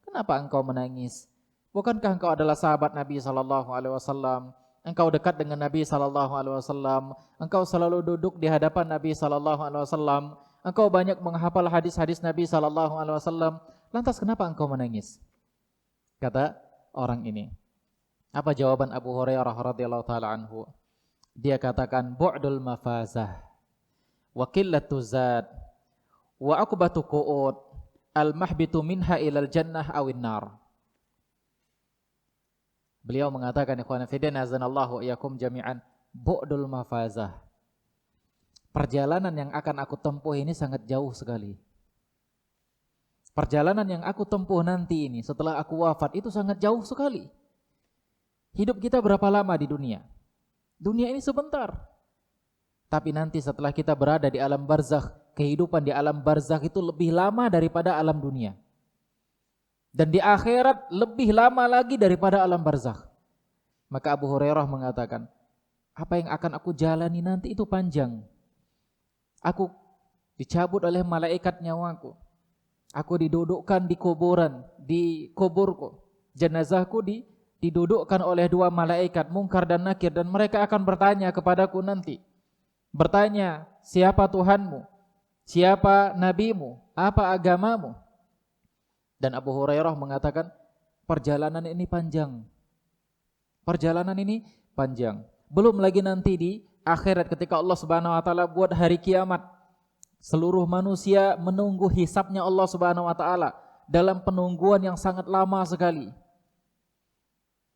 kenapa engkau menangis? Bukankah engkau adalah sahabat Nabi sallallahu alaihi wasallam? Engkau dekat dengan Nabi sallallahu alaihi wasallam, engkau selalu duduk di hadapan Nabi sallallahu alaihi wasallam, engkau banyak menghafal hadis-hadis Nabi sallallahu alaihi wasallam. Lantas kenapa engkau menangis?" Kata orang ini. Apa jawaban Abu Hurairah radhiyallahu taala anhu? Dia katakan bu'dul mafazah wa qillatu zad wa aqbatu qu'ud al mahbitu minha ilal jannah awin nar. Beliau mengatakan ikhwan fillah azanallahu wa iyyakum jami'an, bu'dul mafazah. Perjalanan yang akan aku tempuh ini sangat jauh sekali. Perjalanan yang aku tempuh nanti ini setelah aku wafat itu sangat jauh sekali. Hidup kita berapa lama di dunia? Dunia ini sebentar. Tapi nanti setelah kita berada di alam barzakh, kehidupan di alam barzakh itu lebih lama daripada alam dunia. Dan di akhirat lebih lama lagi daripada alam barzakh. Maka Abu Hurairah mengatakan, apa yang akan aku jalani nanti itu panjang. Aku dicabut oleh malaikat nyawaku. Aku didudukkan di kuburan, di kuburku. Jenazahku didudukkan oleh dua malaikat, Munkar dan Nakir, dan mereka akan bertanya kepadaku nanti. Bertanya, siapa Tuhanmu? Siapa nabimu? Apa agamamu? Dan Abu Hurairah mengatakan, perjalanan ini panjang. Perjalanan ini panjang. Belum lagi nanti di akhirat ketika Allah Subhanahu wa taala buat hari kiamat. Seluruh manusia menunggu hisabnya Allah Subhanahu wa taala dalam penungguan yang sangat lama sekali.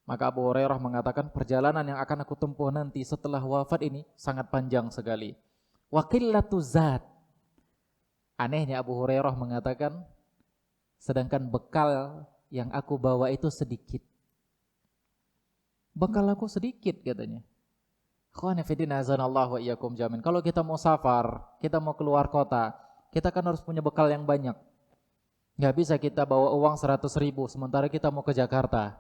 Maka Abu Hurairah mengatakan perjalanan yang akan aku tempuh nanti setelah wafat ini sangat panjang sekali. Wa qillatu zat. Anehnya Abu Hurairah mengatakan sedangkan bekal yang aku bawa itu sedikit. Bekal aku sedikit katanya. Khawani fidina azanallahu wa iyyakum jamin. Kalau kita mau safar, kita mau keluar kota, kita kan harus punya bekal yang banyak. Gak bisa kita bawa uang 100.000 sementara kita mau ke Jakarta.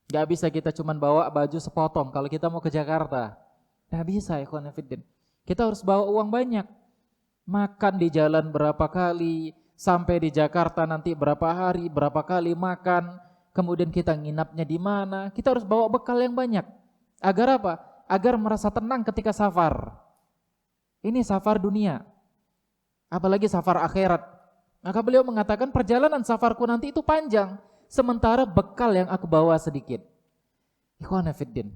Gak bisa kita cuma bawa baju sepotong kalau kita mau ke Jakarta. Gak bisa ya khawani fidin. Kita harus bawa uang banyak. Makan di jalan berapa kali, sampai di Jakarta nanti berapa hari, berapa kali makan, kemudian kita nginapnya di mana. Kita harus bawa bekal yang banyak. Agar apa? Agar merasa tenang ketika safar. Ini safar dunia, apalagi safar akhirat. Maka beliau mengatakan perjalanan safarku nanti itu panjang, sementara bekal yang aku bawa sedikit. Ikhwana fiddin,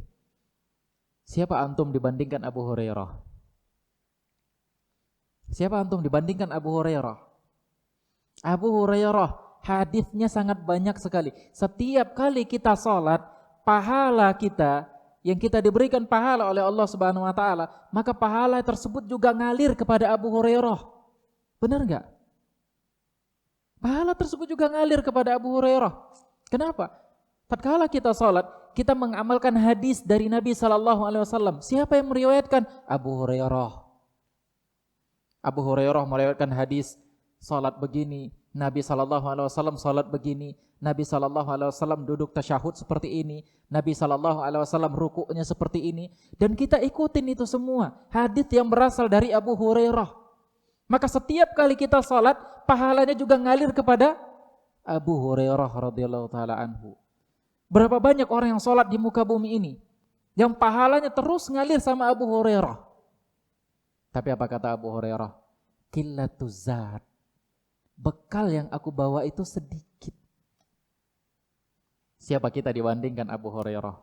siapa antum dibandingkan Abu Hurairah? Siapa antum dibandingkan Abu Hurairah? Abu Hurairah hadisnya sangat banyak sekali. Setiap kali kita sholat, pahala kita yang kita diberikan pahala oleh Allah Subhanahu wa taala, maka pahala tersebut juga ngalir kepada Abu Hurairah. Benar enggak? Pahala tersebut juga ngalir kepada Abu Hurairah. Kenapa? Tatkala kita salat, kita mengamalkan hadis dari Nabi sallallahu alaihi wasallam. Siapa yang meriwayatkan? Abu Hurairah. Abu Hurairah meriwayatkan hadis salat begini, Nabi sallallahu alaihi wasallam salat begini, Nabi sallallahu alaihi wasallam duduk tasyahud seperti ini, Nabi sallallahu alaihi wasallam rukuknya seperti ini, dan kita ikutin itu semua hadis yang berasal dari Abu Hurairah. Maka setiap kali kita salat, pahalanya juga ngalir kepada Abu Hurairah radhiyallahu taala anhu. Berapa banyak orang yang salat di muka bumi ini yang pahalanya terus ngalir sama Abu Hurairah. Tapi apa kata Abu Hurairah? Qillatuz zat. Bekal yang aku bawa itu sedikit. Siapa kita dibandingkan Abu Hurairah?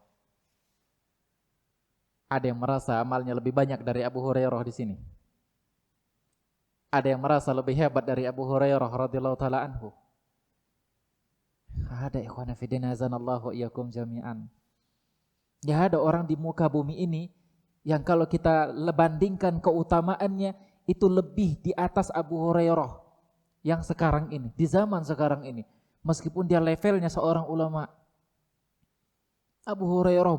Ada yang merasa amalnya lebih banyak dari Abu Hurairah di sini? Ada yang merasa lebih hebat dari Abu Hurairah radhiyallahu taala anhu? Ada, ikhwana fillah azanallahu wa iyyakum jami'an. Ya, ada orang di muka bumi ini yang kalau kita bandingkan keutamaannya itu lebih di atas Abu Hurairah yang sekarang ini, di zaman sekarang ini, meskipun dia levelnya seorang ulama. Abu Hurairah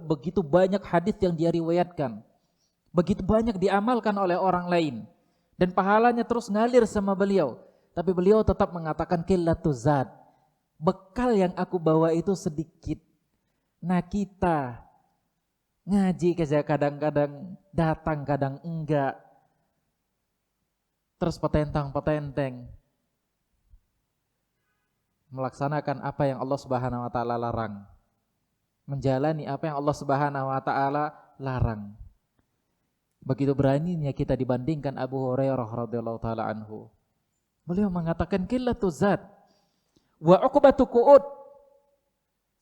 begitu banyak hadis yang dia riwayatkan, begitu banyak diamalkan oleh orang lain, dan pahalanya terus ngalir sama beliau. Tapi beliau tetap mengatakan qillatuz zat. Bekal yang aku bawa itu sedikit. Nah, kita ngaji kadang-kadang datang, kadang enggak. Terus petentang-petenteng melaksanakan apa yang Allah Subhanahu wa taala larang. Menjalani apa yang Allah Subhanahu wa taala larang. Begitu beraninya kita dibandingkan Abu Hurairah radhiyallahu taala anhu. Beliau mengatakan qillatuz zat wa uqbatu qu'ud.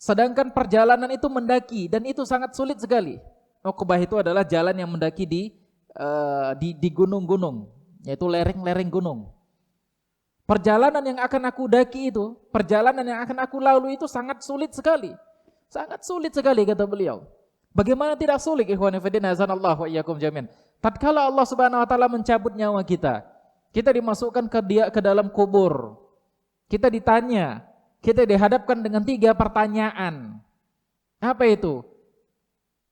Sedangkan perjalanan itu mendaki dan itu sangat sulit sekali. Uqbah itu adalah jalan yang mendaki di gunung-gunung, yaitu lereng-lereng gunung. Perjalanan yang akan aku daki itu, perjalanan yang akan aku lalui itu sangat sulit sekali. Sangat sulit sekali kata beliau. Bagaimana tidak sulit ikhwan fillah azanallahu wa iyyakum jami'an. Tatkala Allah Subhanahu wa taala mencabut nyawa kita, kita dimasukkan ke dalam kubur. Kita ditanya, kita dihadapkan dengan 3 pertanyaan. Apa itu?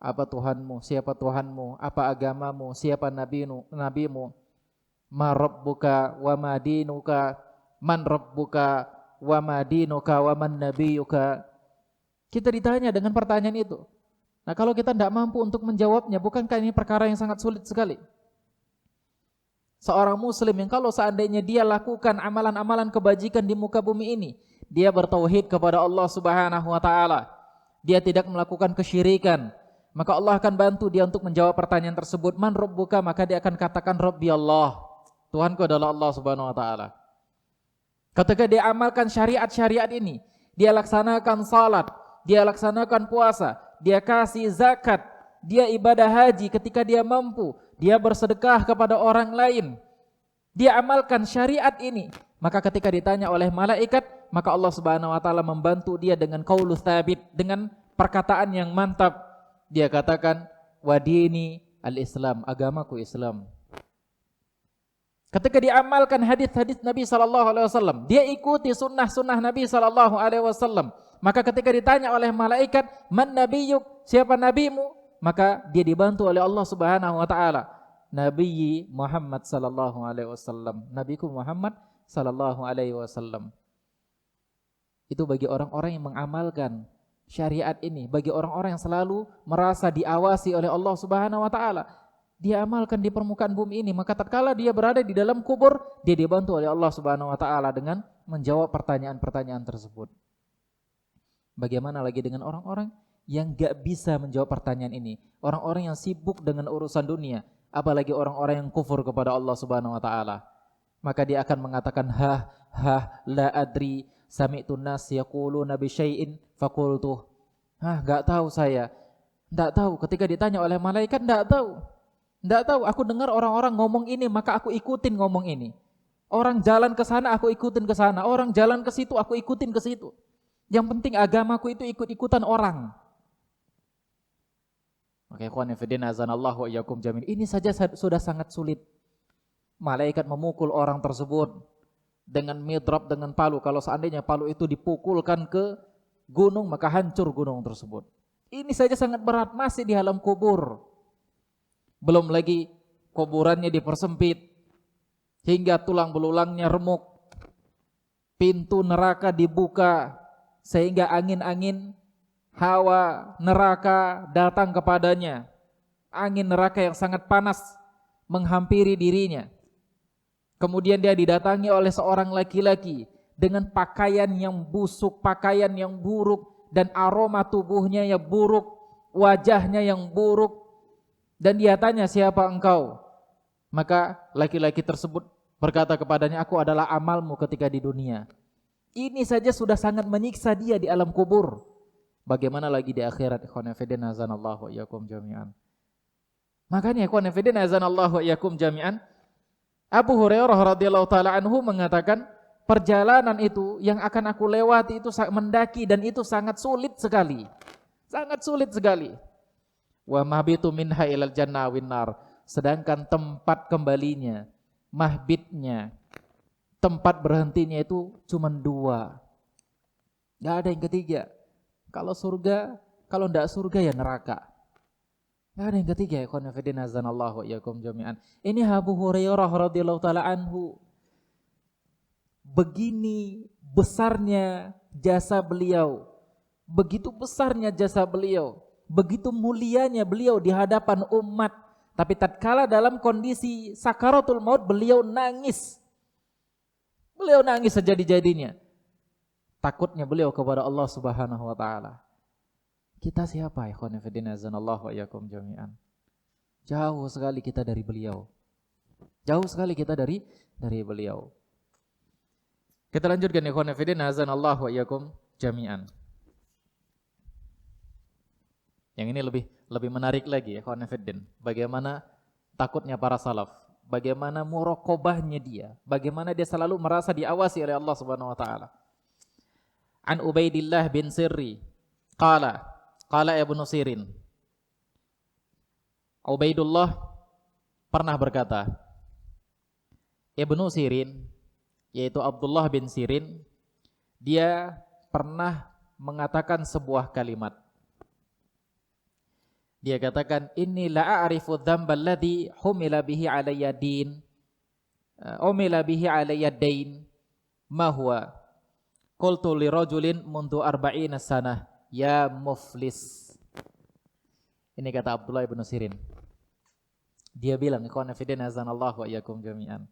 Apa Tuhanmu? Siapa Tuhanmu? Apa agamamu? Siapa nabimu? Ma rabbuka wa ma dinuka? Man rabbuka wa ma dinuka wa man nabiyuka? Kita ditanya dengan pertanyaan itu. Nah, kalau kita tidak mampu untuk menjawabnya, bukankah ini perkara yang sangat sulit sekali? Seorang muslim yang kalau seandainya dia lakukan amalan-amalan kebajikan di muka bumi ini, dia bertauhid kepada Allah Subhanahu wa taala, dia tidak melakukan kesyirikan, maka Allah akan bantu dia untuk menjawab pertanyaan tersebut. Man rabbuka, maka dia akan katakan Rabbi Allah, Tuhanku adalah Allah Subhanahu wa taala. Ketika dia amalkan syariat-syariat ini, dia laksanakan salat, dia laksanakan puasa, dia kasih zakat, dia ibadah haji ketika dia mampu, dia bersedekah kepada orang lain, dia amalkan syariat ini, maka ketika ditanya oleh malaikat, maka Allah Subhanahu wa taala membantu dia dengan qaulus tsabit, dengan perkataan yang mantap. Dia katakan wadini al-Islam, agamaku Islam. Ketika diamalkan hadis-hadis Nabi SAW, dia ikuti sunnah-sunnah Nabi SAW. Maka ketika ditanya oleh malaikat, man nabiyyuk, siapa nabimu? Maka dia dibantu oleh Allah Subhanahu wa taala. Nabi Muhammad sallallahu alaihi wasallam. Nabiku Muhammad sallallahu alaihi wasallam. Itu bagi orang-orang yang mengamalkan syariat ini, bagi orang-orang yang selalu merasa diawasi oleh Allah Subhanahu wa taala. Dia amalkan di permukaan bumi ini, maka tatkala dia berada di dalam kubur, dia dibantu oleh Allah Subhanahu wa taala dengan menjawab pertanyaan-pertanyaan tersebut. Bagaimana lagi dengan orang-orang yang gak bisa menjawab pertanyaan ini, orang-orang yang sibuk dengan urusan dunia, apalagi orang-orang yang kufur kepada Allah Subhanahu wa taala. Maka dia akan mengatakan la adri, sami'tu nas yaquluna bi syai'in faqultu. Enggak tahu saya. Enggak tahu. Ketika ditanya oleh malaikat, enggak tahu. Enggak tahu, aku dengar orang-orang ngomong ini, maka aku ikutin ngomong ini. Orang jalan ke sana, aku ikutin ke sana. Orang jalan ke situ, aku ikutin ke situ. Yang penting agamaku itu ikut-ikutan orang. Oke, ikhwan fillah azanallahu wa iyyakum jami'an. Ini saja sudah sangat sulit. Malaikat memukul orang tersebut dengan midrab, dengan palu. Kalau seandainya palu itu dipukulkan ke gunung, maka hancur gunung tersebut. Ini saja sangat berat, masih di alam kubur. Belum lagi kuburannya dipersempit hingga tulang belulangnya remuk. Pintu neraka dibuka sehingga angin-angin hawa neraka datang kepadanya. Angin neraka yang sangat panas menghampiri dirinya. Kemudian dia didatangi oleh seorang laki-laki dengan pakaian yang busuk, pakaian yang buruk, dan aroma tubuhnya yang buruk, wajahnya yang buruk. Dan dia tanya, siapa engkau? Maka laki-laki tersebut berkata kepadanya, aku adalah amalmu ketika di dunia. Ini saja sudah sangat menyiksa dia di alam kubur. Bagaimana lagi di akhirat? Ikhwan fillah azanallahu wa iyyakum jami'an. Makanya ikhwan fillah azanallahu wa iyyakum jami'an, Abu Hurairah radhiyallahu taala anhu mengatakan, perjalanan itu yang akan aku lewati itu mendaki dan itu sangat sulit sekali. Sangat sulit sekali. Wa mahbitu minha ilal jannah win nar. Sedangkan tempat kembalinya, mahbitnya, tempat berhentinya itu cuma 2. Enggak ada yang ketiga. Kalau surga, kalau enggak surga ya neraka. Enggak ada yang ketiga ya ikhwan fillah azanallahu wa iyyakum jami'an. Ini Abu Hurairah radhiyallahu taala anhu. Begini besarnya jasa beliau. Begitu besarnya jasa beliau. Begitu mulianya beliau di hadapan umat. Tapi tatkala dalam kondisi sakaratul maut beliau nangis. Beliau nangis sejadi-jadinya. Takutnya beliau kepada Allah Subhanahu wa taala. Kita siapa ya ikhwan fillah azanallahu wa iyyakum jami'an? Jauh sekali kita dari beliau. Jauh sekali kita dari beliau. Kita lanjutkan ikhwan fillah azanallahu wa iyyakum jami'an. Yang ini lebih menarik lagi ya, ikhwan fillah. Bagaimana takutnya para salaf, bagaimana muraqabahnya dia, bagaimana dia selalu merasa diawasi oleh Allah Subhanahu wa taala. An Ubaidillah bin Sirri qala Ibnu Sirin. Ubaidullah pernah berkata, Ibnu Sirin, yaitu Abdullah bin Sirin, dia pernah mengatakan sebuah kalimat. Dia katakan, inni la a'rifu dzamba alladhi humila bihi alayya din, umila bihi alayya dain, ma huwa? Qultu li rajulin mundu 40 sanah, ya muflis. Ini kata Abdullah bin Sirin. Dia bilang, ikhwan fillah azanallahu wa iyyakum jami'an.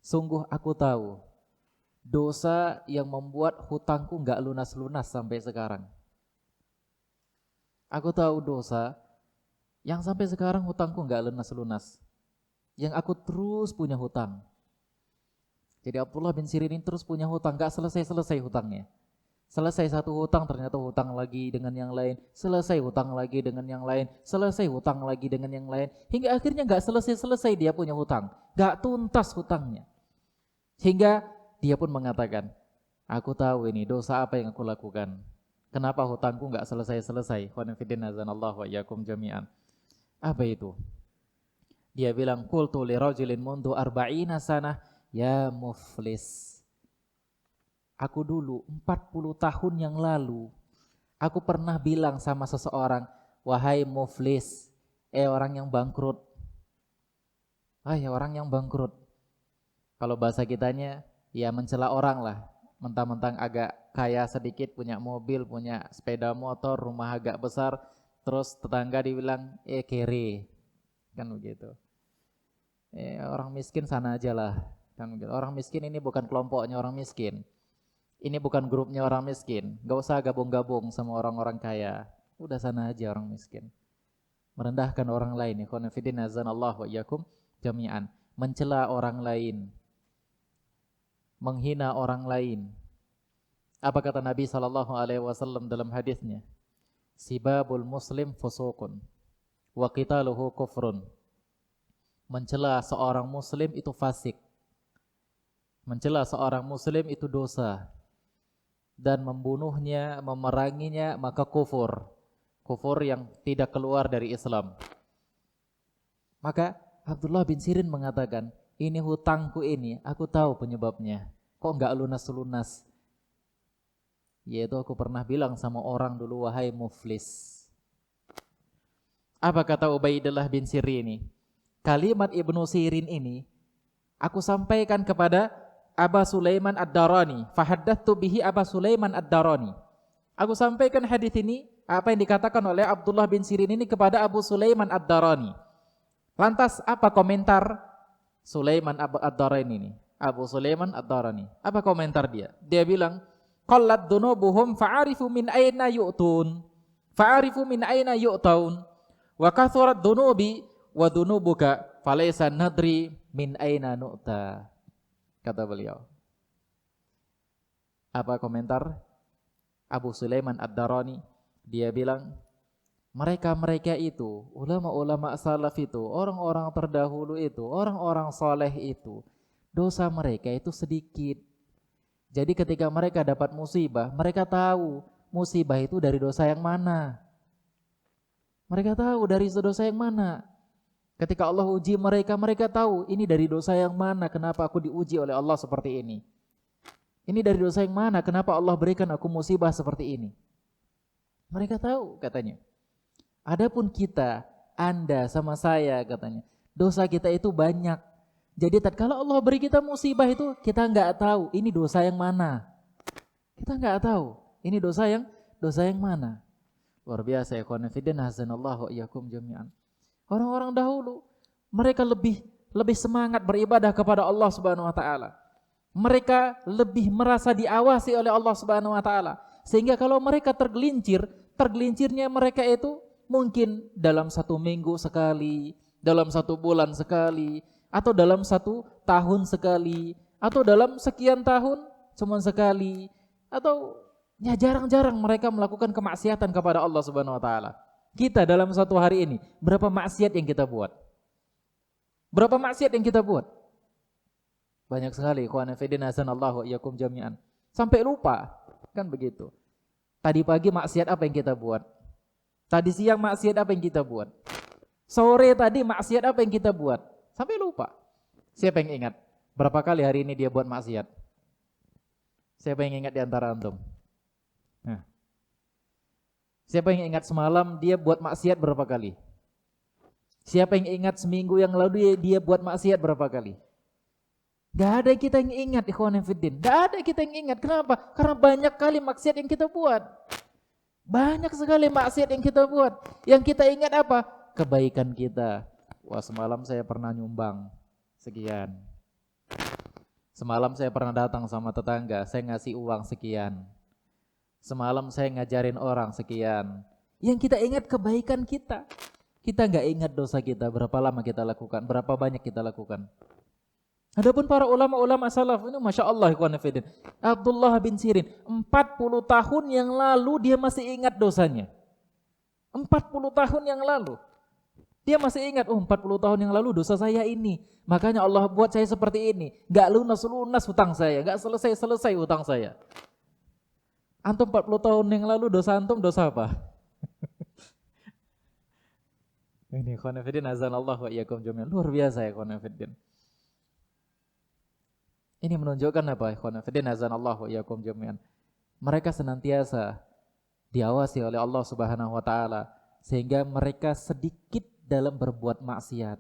Sungguh aku tahu dosa yang membuat hutangku enggak lunas-lunas sampai sekarang. Aku tahu dosa yang sampai sekarang hutangku enggak lunas-lunas. Yang aku terus punya hutang. Jadi Abdullah bin Sirin ini terus punya hutang, enggak selesai-selesai hutangnya. Selesai satu hutang, ternyata hutang lagi dengan yang lain. Selesai hutang lagi dengan yang lain. Selesai hutang lagi dengan yang lain. Hingga akhirnya enggak selesai-selesai dia punya hutang. Enggak tuntas hutangnya. Hingga dia pun mengatakan, aku tahu ini dosa apa yang aku lakukan. Kenapa hutangku enggak selesai-selesai? Khonifidin azanallahu wa iyyakum jami'an. Apa itu? Dia bilang, qultu li rajulin mundu 40 sanah, ya muflis. Aku dulu 40 tahun yang lalu, aku pernah bilang sama seseorang, wahai muflis, orang yang bangkrut. Wahai orang yang bangkrut. Kalau bahasa kitanya, ya mencela orang lah. Mentang-mentang agak kaya sedikit, punya mobil, punya sepeda motor, rumah agak besar, terus tetangga dibilang, kere, kan begitu. Orang miskin sana aja lah, kan begitu. Orang miskin ini bukan kelompoknya orang miskin, ini bukan grupnya orang miskin. Gak usah gabung-gabung sama orang-orang kaya, udah sana aja orang miskin. Merendahkan orang lain, ikhwan fillah azanallahu wa iyyakum jami'an. Mencela orang lain, menghina orang lain. Apa kata Nabi SAW dalam hadisnya? Sibabul muslim fusuqun wa qitaluhu kufrun. Mencela seorang muslim itu fasik. Mencela seorang muslim itu dosa. Dan membunuhnya, memeranginya maka kufur. Kufur yang tidak keluar dari Islam. Maka Abdullah bin Sirin mengatakan, ini hutangku ini, aku tahu penyebabnya. Kok enggak lunas-lunas? Yaitu aku pernah bilang sama orang dulu, wahai muflis. Apa kata Ubaidillah bin Sirin ini? Kalimat Ibnu Sirin ini, aku sampaikan kepada Aba Sulaiman Ad-Darani. Fahaddattu bihi Aba Sulaiman Ad-Darani. Aku sampaikan hadis ini, apa yang dikatakan oleh Abdullah bin Sirin ini kepada Abu Sulaiman Ad-Darani. Lantas apa komentar Sulaiman Ad-Darani ini? Abu Sulaiman Ad-Darani. Apa komentar dia? Dia bilang, qallat dunubuhum fa'arifu min aina yu'tun. Fa'arifu min aina yu'taun. Wa kathurat dunubi wa dunubuka falaysa nadri min aina nu'ta. Kata beliau. Apa komentar Abu Sulaiman Ad-Darani? Dia bilang, mereka-mereka itu, ulama-ulama salaf itu, orang-orang terdahulu itu, orang-orang soleh itu, dosa mereka itu sedikit. Jadi ketika mereka dapat musibah, mereka tahu musibah itu dari dosa yang mana. Mereka tahu dari dosa yang mana. Ketika Allah uji mereka, mereka tahu ini dari dosa yang mana, kenapa aku diuji oleh Allah seperti ini. Ini dari dosa yang mana, kenapa Allah berikan aku musibah seperti ini. Mereka tahu katanya. Adapun kita, Anda sama saya katanya, dosa kita itu banyak. Jadi kalau Allah beri kita musibah itu, kita enggak tahu ini dosa yang mana. Kita enggak tahu ini dosa yang mana. Luar biasa ya ikhwan fillah azanallahu wa iyyakum jami'an. Orang-orang dahulu mereka lebih semangat beribadah kepada Allah Subhanahu wa taala. Mereka lebih merasa diawasi oleh Allah Subhanahu wa taala. Sehingga kalau mereka tergelincirnya mereka itu mungkin dalam 1 minggu sekali, dalam 1 bulan sekali, atau dalam 1 tahun sekali, atau dalam sekian tahun cuma sekali, atau Ya jarang-jarang mereka melakukan kemaksiatan kepada Allah Subhanahu wa taala. Kita dalam satu hari ini berapa maksiat yang kita buat? Berapa maksiat yang kita buat? Banyak sekali, ikhwan fillah azanallahu wa iyyakum jami'an. Sampai lupa, kan begitu. Tadi pagi maksiat apa yang kita buat? Tadi siang maksiat apa yang kita buat? Sore tadi maksiat apa yang kita buat? Sampai lupa. Siapa yang ingat? Berapa kali hari ini dia buat maksiat? Siapa yang ingat di antara antum? Nah. Siapa yang ingat semalam dia buat maksiat berapa kali? Siapa yang ingat seminggu yang lalu dia buat maksiat berapa kali? Gak ada kita yang ingat, ikhwan fillah. Gak ada kita yang ingat. Kenapa? Karena banyak kali maksiat yang kita buat. Banyak sekali maksiat yang kita buat. Yang kita ingat apa? Kebaikan kita. Wah, semalam saya pernah nyumbang sekian. Semalam saya pernah datang sama tetangga, saya ngasih uang sekian. Semalam saya ngajarin orang sekian. Yang kita ingat kebaikan kita. Kita nggak ingat dosa kita, berapa lama kita lakukan, berapa banyak kita lakukan. Adapun para ulama-ulama salaf ini Masya Allah, ikhwan fillah. Abdullah bin Sirin 40 tahun yang lalu dia masih ingat dosanya. 40 tahun yang lalu dia masih ingat, 40 tahun yang lalu dosa saya ini, makanya Allah buat saya seperti ini. Gak lunas hutang saya, gak selesai hutang saya. Antum 40 tahun yang lalu dosa antum dosa apa? Ini ikhwan fillah azanallahu wa iyyakum jami'an. Luar biasa ya ikhwan fillah. Ini menunjukkan apa ikhwan fillah azanallahu wa iyyakum jami'an. Mereka senantiasa diawasi oleh Allah Subhanahu wa taala sehingga mereka sedikit dalam berbuat maksiat.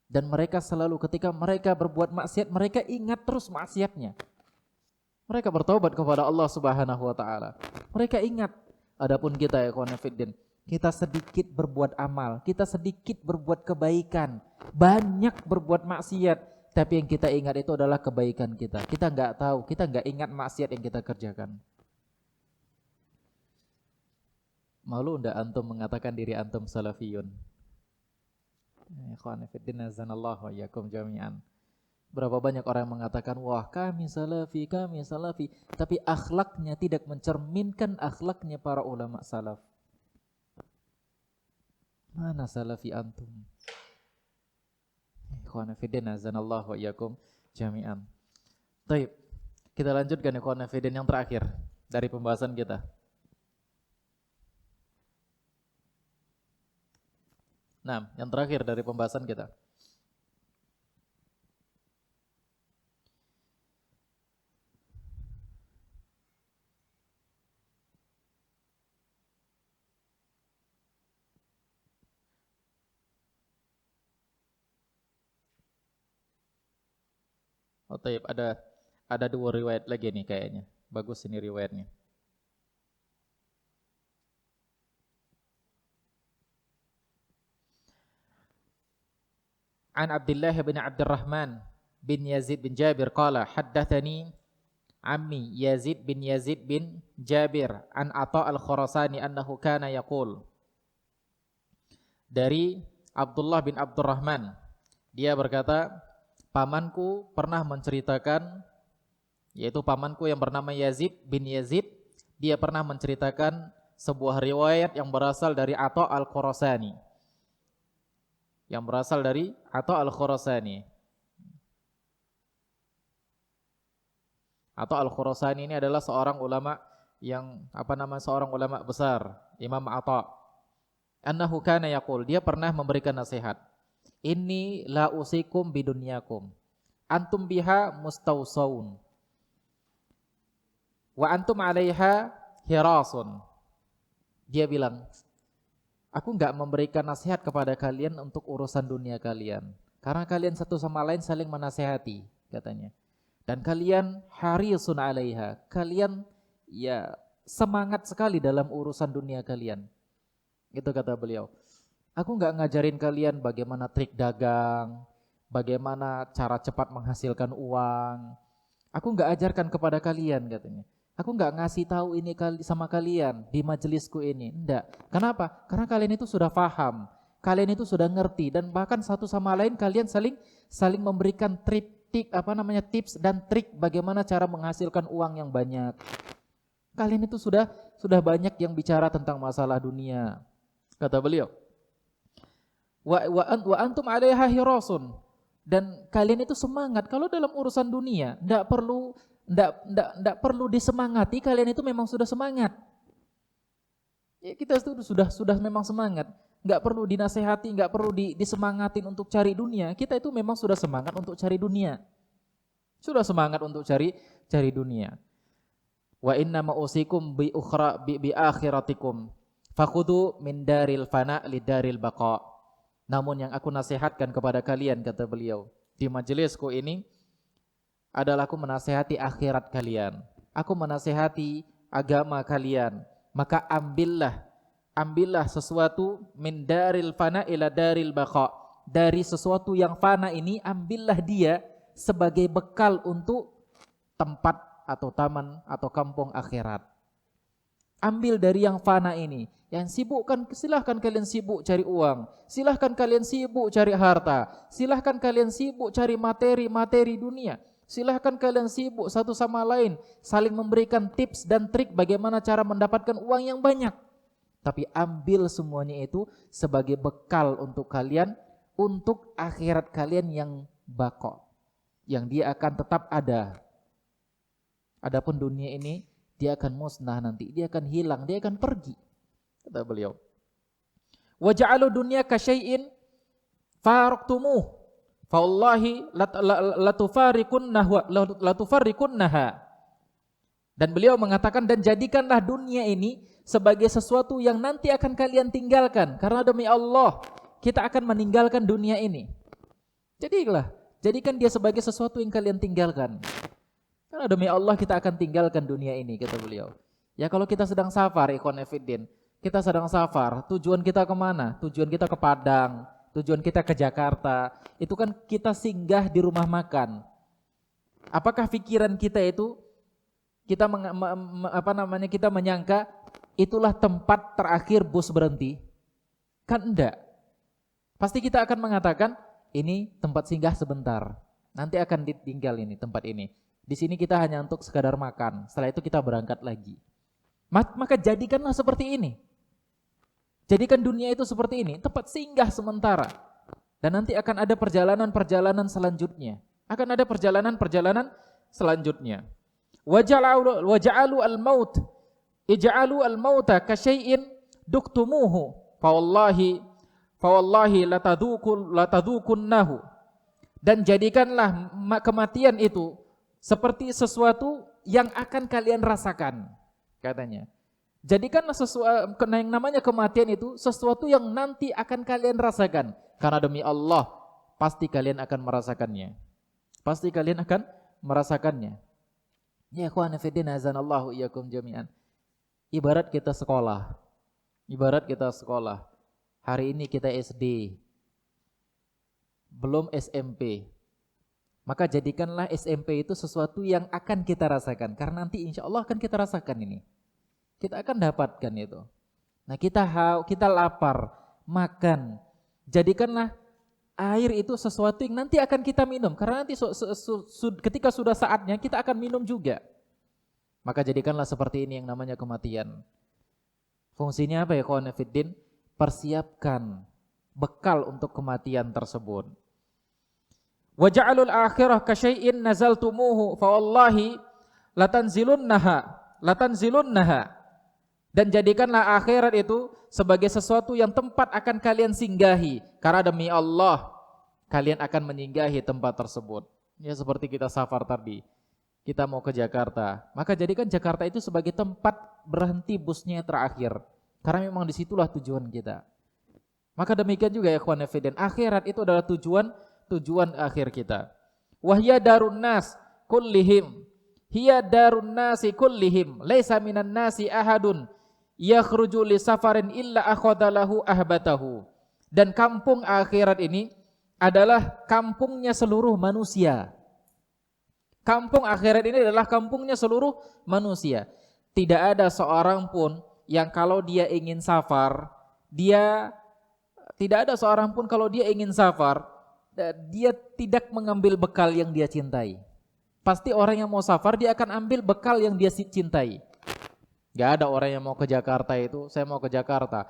Dan mereka selalu ketika mereka berbuat maksiat, mereka ingat terus maksiatnya. Mereka bertobat kepada Allah Subhanahu wa taala. Mereka ingat. Adapun kita ya ikhwan fillah, kita sedikit berbuat amal, kita sedikit berbuat kebaikan, banyak berbuat maksiat, tapi yang kita ingat itu adalah kebaikan kita. Kita enggak tahu, kita enggak ingat maksiat yang kita kerjakan. Malu enggak antum mengatakan diri antum salafiyun? Ikhwan fillah azanallahu wa iyyakum jami'an. Berapa banyak orang mengatakan, wah kami salafi, tapi akhlaknya tidak mencerminkan akhlaknya para ulama salaf. Mana salafi antum? Ikhwan fillah azanallahu wa iyyakum jami'an. Baik, kita lanjutkan ikhwan fillah yang terakhir dari pembahasan kita. Nah, yang terakhir dari pembahasan kita. Oh, taib, ada dua riwayat lagi nih kayaknya. Bagus ini riwayatnya. An Abdullah bin Abdurrahman bin Yazid bin Jabir qala haddatsani ammi Yazid bin Jabir an Atha al-Khurasani annahu kana yaqul. Dari Abdullah bin Abdurrahman, dia berkata, pamanku pernah menceritakan, yaitu pamanku yang bernama Yazid bin Yazid, dia pernah menceritakan sebuah riwayat yang berasal dari Atha al-Khurasani. Yang berasal dari Atha al-Khurasani. Atha al-Khurasani ini adalah seorang ulama yang seorang ulama besar, Imam Atha. Annahu kana yaqul, dia pernah memberikan nasihat. Inni la usikum bidunyakum antum biha mustawsaun wa antum 'alaiha hirasun. Dia bilang, aku enggak memberikan nasihat kepada kalian untuk urusan dunia kalian karena kalian satu sama lain saling menasihati, katanya. Dan kalian harisun 'alaiha, kalian ya semangat sekali dalam urusan dunia kalian. Itu kata beliau. Aku enggak ngajarin kalian bagaimana trik dagang, bagaimana cara cepat menghasilkan uang. Aku enggak ajarkan kepada kalian, katanya. Aku enggak ngasih tahu ini sama kalian di majelisku ini. Enggak. Kenapa? Karena kalian itu sudah paham. Kalian itu sudah ngerti dan bahkan satu sama lain kalian saling memberikan tips dan trik bagaimana cara menghasilkan uang yang banyak. Kalian itu sudah banyak yang bicara tentang masalah dunia. Kata beliau, wa antum 'alaiha hirasun. Dan kalian itu semangat kalau dalam urusan dunia, enggak perlu disemangati, kalian itu memang sudah semangat. Ya, kita itu sudah memang semangat, enggak perlu dinasehati, enggak perlu disemangatin untuk cari dunia. Kita itu memang sudah semangat untuk cari dunia. Sudah semangat untuk cari dunia. Wa inna ma'usikum bi akhiratikum fakhudu min daril fana li daril baqa. Namun yang aku nasihatkan kepada kalian, kata beliau, di majelisku ini adalah aku menasihati akhirat kalian. Aku menasihati agama kalian. Maka ambillah sesuatu min daril fana ila daril baqa. Dari sesuatu yang fana ini, ambillah dia sebagai bekal untuk tempat atau taman atau kampung akhirat. Ambil dari yang fana ini. Yang sibukkan, silahkan kalian sibuk cari uang, silahkan kalian sibuk cari harta, silahkan kalian sibuk cari materi dunia, silahkan kalian sibuk satu sama lain saling memberikan tips dan trik bagaimana cara mendapatkan uang yang banyak. Tapi ambil semuanya itu sebagai bekal untuk kalian, untuk akhirat kalian yang baqo, yang dia akan tetap ada. Adapun dunia ini dia akan musnah nanti, dia akan hilang, dia akan pergi. Kata beliau, wa ja'alu dunya ka syai'in faraqtumuh fa wallahi la tufarriqunnaha. Dan beliau mengatakan, dan jadikanlah dunia ini sebagai sesuatu yang nanti akan kalian tinggalkan, karena demi Allah kita akan meninggalkan dunia ini. Jadikan dia sebagai sesuatu yang kalian tinggalkan, karena demi Allah kita akan tinggalkan dunia ini, kata beliau. Ya, kalau kita sedang safar, ikhwan fillah, kita sedang safar, tujuan kita kemana? Tujuan kita ke Padang, tujuan kita ke Jakarta. Itu kan kita singgah di rumah makan. Apakah pikiran kita itu kita kita menyangka itulah tempat terakhir bus berhenti? Kan enggak. Pasti kita akan mengatakan ini tempat singgah sebentar. Nanti akan ditinggal ini tempat ini. Di sini kita hanya untuk sekadar makan. Setelah itu kita berangkat lagi. Maka jadikanlah seperti ini. Jadikan dunia itu seperti ini, tempat singgah sementara. Dan nanti akan ada perjalanan-perjalanan selanjutnya. Akan ada perjalanan-perjalanan selanjutnya. Waja'alu al-maut, ij'alu al-mauta ka syai'in duktumuhu, fa wallahi latadhukunnahu. Dan jadikanlah kematian itu seperti sesuatu yang akan kalian rasakan, katanya. Jadikanlah sesuatu yang namanya kematian itu sesuatu yang nanti akan kalian rasakan. Karena demi Allah pasti kalian akan merasakannya. Pasti kalian akan merasakannya. Ya ikhwan fillah, azanallahu iyyakum jami'an. Ibarat kita sekolah. Hari ini kita SD. Belum SMP. Maka jadikanlah SMP itu sesuatu yang akan kita rasakan. Karena nanti insya Allah akan kita rasakan ini. Kita akan dapatkan itu. Nah, kita lapar, makan. Jadikanlah air itu sesuatu yang nanti akan kita minum. Karena nanti ketika sudah saatnya kita akan minum juga. Maka jadikanlah seperti ini yang namanya kematian. Fungsinya apa ya kawan fiddin? Persiapkan bekal untuk kematian tersebut. Wa ja'alul akhirah ka syai'in nazaltumuhu fa wallahi latanzilunnaha. Dan jadikanlah akhirat itu sebagai sesuatu yang tempat akan kalian singgahi. Karena demi Allah kalian akan menyinggahi tempat tersebut. Ya seperti kita safar tadi. Kita mau ke Jakarta. Maka jadikan Jakarta itu sebagai tempat berhenti busnya terakhir. Karena memang disitulah tujuan kita. Maka demikian juga ya ikhwan fillah, akhirat itu adalah tujuan akhir kita. Wahya darun nas kullihim. Hiya darun nasi kullihim. Laisa minan nasi ahadun yakhruju li safarin illa akhadalahu ahbatahu. Dan kampung akhirat ini adalah kampungnya seluruh manusia. Kampung akhirat ini adalah kampungnya seluruh manusia. Tidak ada seorang pun yang kalau dia ingin safar, dia tidak mengambil bekal yang dia cintai. Pasti orang yang mau safar dia akan ambil bekal yang dia cintai. Gak ada orang yang mau ke Jakarta itu, saya mau ke Jakarta.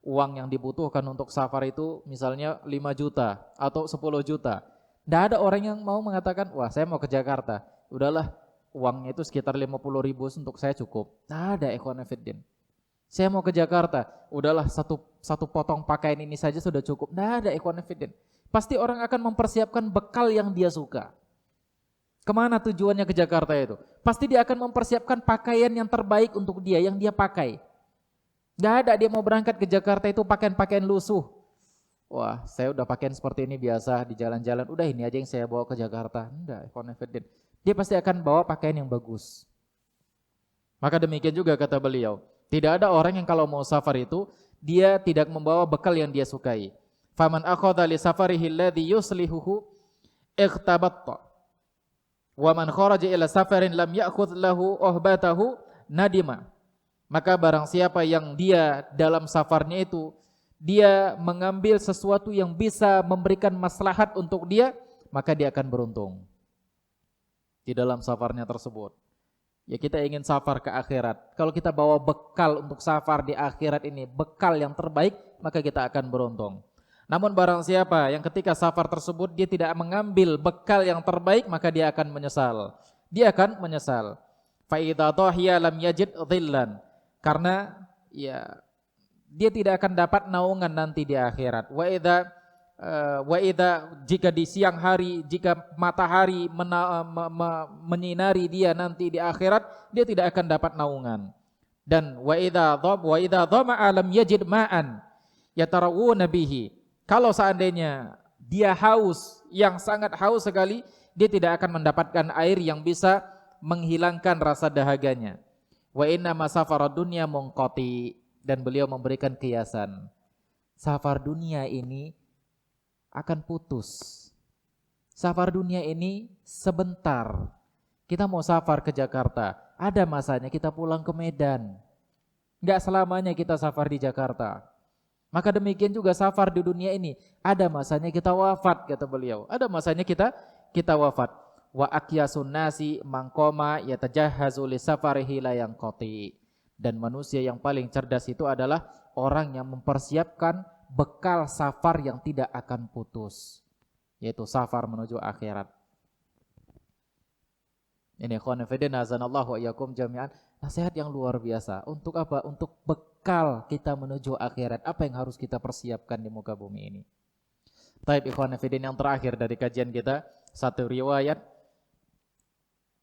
Uang yang dibutuhkan untuk safar itu misalnya 5 juta atau 10 juta. Gak ada orang yang mau mengatakan, wah saya mau ke Jakarta. Udahlah, uangnya itu sekitar 50 ribu untuk saya cukup. Gak ada, ikhwan fillah. Saya mau ke Jakarta, udahlah satu potong pakaian ini saja sudah cukup. Nggak ada, ikhwan fillah. Pasti orang akan mempersiapkan bekal yang dia suka. Kemana tujuannya ke Jakarta itu? Pasti dia akan mempersiapkan pakaian yang terbaik untuk dia, yang dia pakai. Nggak ada dia mau berangkat ke Jakarta itu pakaian-pakaian lusuh. Wah, saya udah pakaian seperti ini biasa di jalan-jalan. Udah ini aja yang saya bawa ke Jakarta. Enggak, ikhwan fillah. Dia pasti akan bawa pakaian yang bagus. Maka demikian juga kata beliau. Tidak ada orang yang kalau mau safar itu dia tidak membawa bekal yang dia sukai. Faman akhadha li safarihi alladhi yuslihuhu ikhtabatta. Wa man kharaja ila safarin lam ya'khudh lahu uhbatahu nadima. Maka barang siapa yang dia dalam safarnya itu dia mengambil sesuatu yang bisa memberikan maslahat untuk dia, maka dia akan beruntung di dalam safarnya tersebut. Ya kita ingin safar ke akhirat. Kalau kita bawa bekal untuk safar di akhirat ini, bekal yang terbaik, maka kita akan beruntung. Namun barang siapa yang ketika safar tersebut dia tidak mengambil bekal yang terbaik, maka dia akan menyesal. Dia akan menyesal. Fa idza tahiya lam yajid dhillan. Karena ya dia tidak akan dapat naungan nanti di akhirat. Wa idza jika di siang hari, jika matahari menyinari dia nanti di akhirat, dia tidak akan dapat naungan. Dan wa idza dhama'a lam yajid ma'an yatarawuna bihi. Kalau seandainya dia haus, yang sangat haus sekali, dia tidak akan mendapatkan air yang bisa menghilangkan rasa dahaganya. Wa inna ma safarad dunya munqati, dan beliau memberikan kiasan. Safar dunia ini akan putus. Safar dunia ini sebentar. Kita mau safar ke Jakarta, ada masanya kita pulang ke Medan. Enggak selamanya kita safar di Jakarta. Maka demikian juga safar di dunia ini, ada masanya kita wafat, kata beliau. Ada masanya kita wafat. Wa aqyasun nasi mangkoma yatajahhazu li safarihi la yanqati. Dan manusia yang paling cerdas itu adalah orang yang mempersiapkan bekal safar yang tidak akan putus, yaitu safar menuju akhirat. Ini ikhwan fillah azanallahu wa iyyakum jami'an, nasihat yang luar biasa. Untuk apa? Untuk bekal kita menuju akhirat. Apa yang harus kita persiapkan di muka bumi ini? Taib ikhwan fillah, yang terakhir dari kajian kita, satu riwayat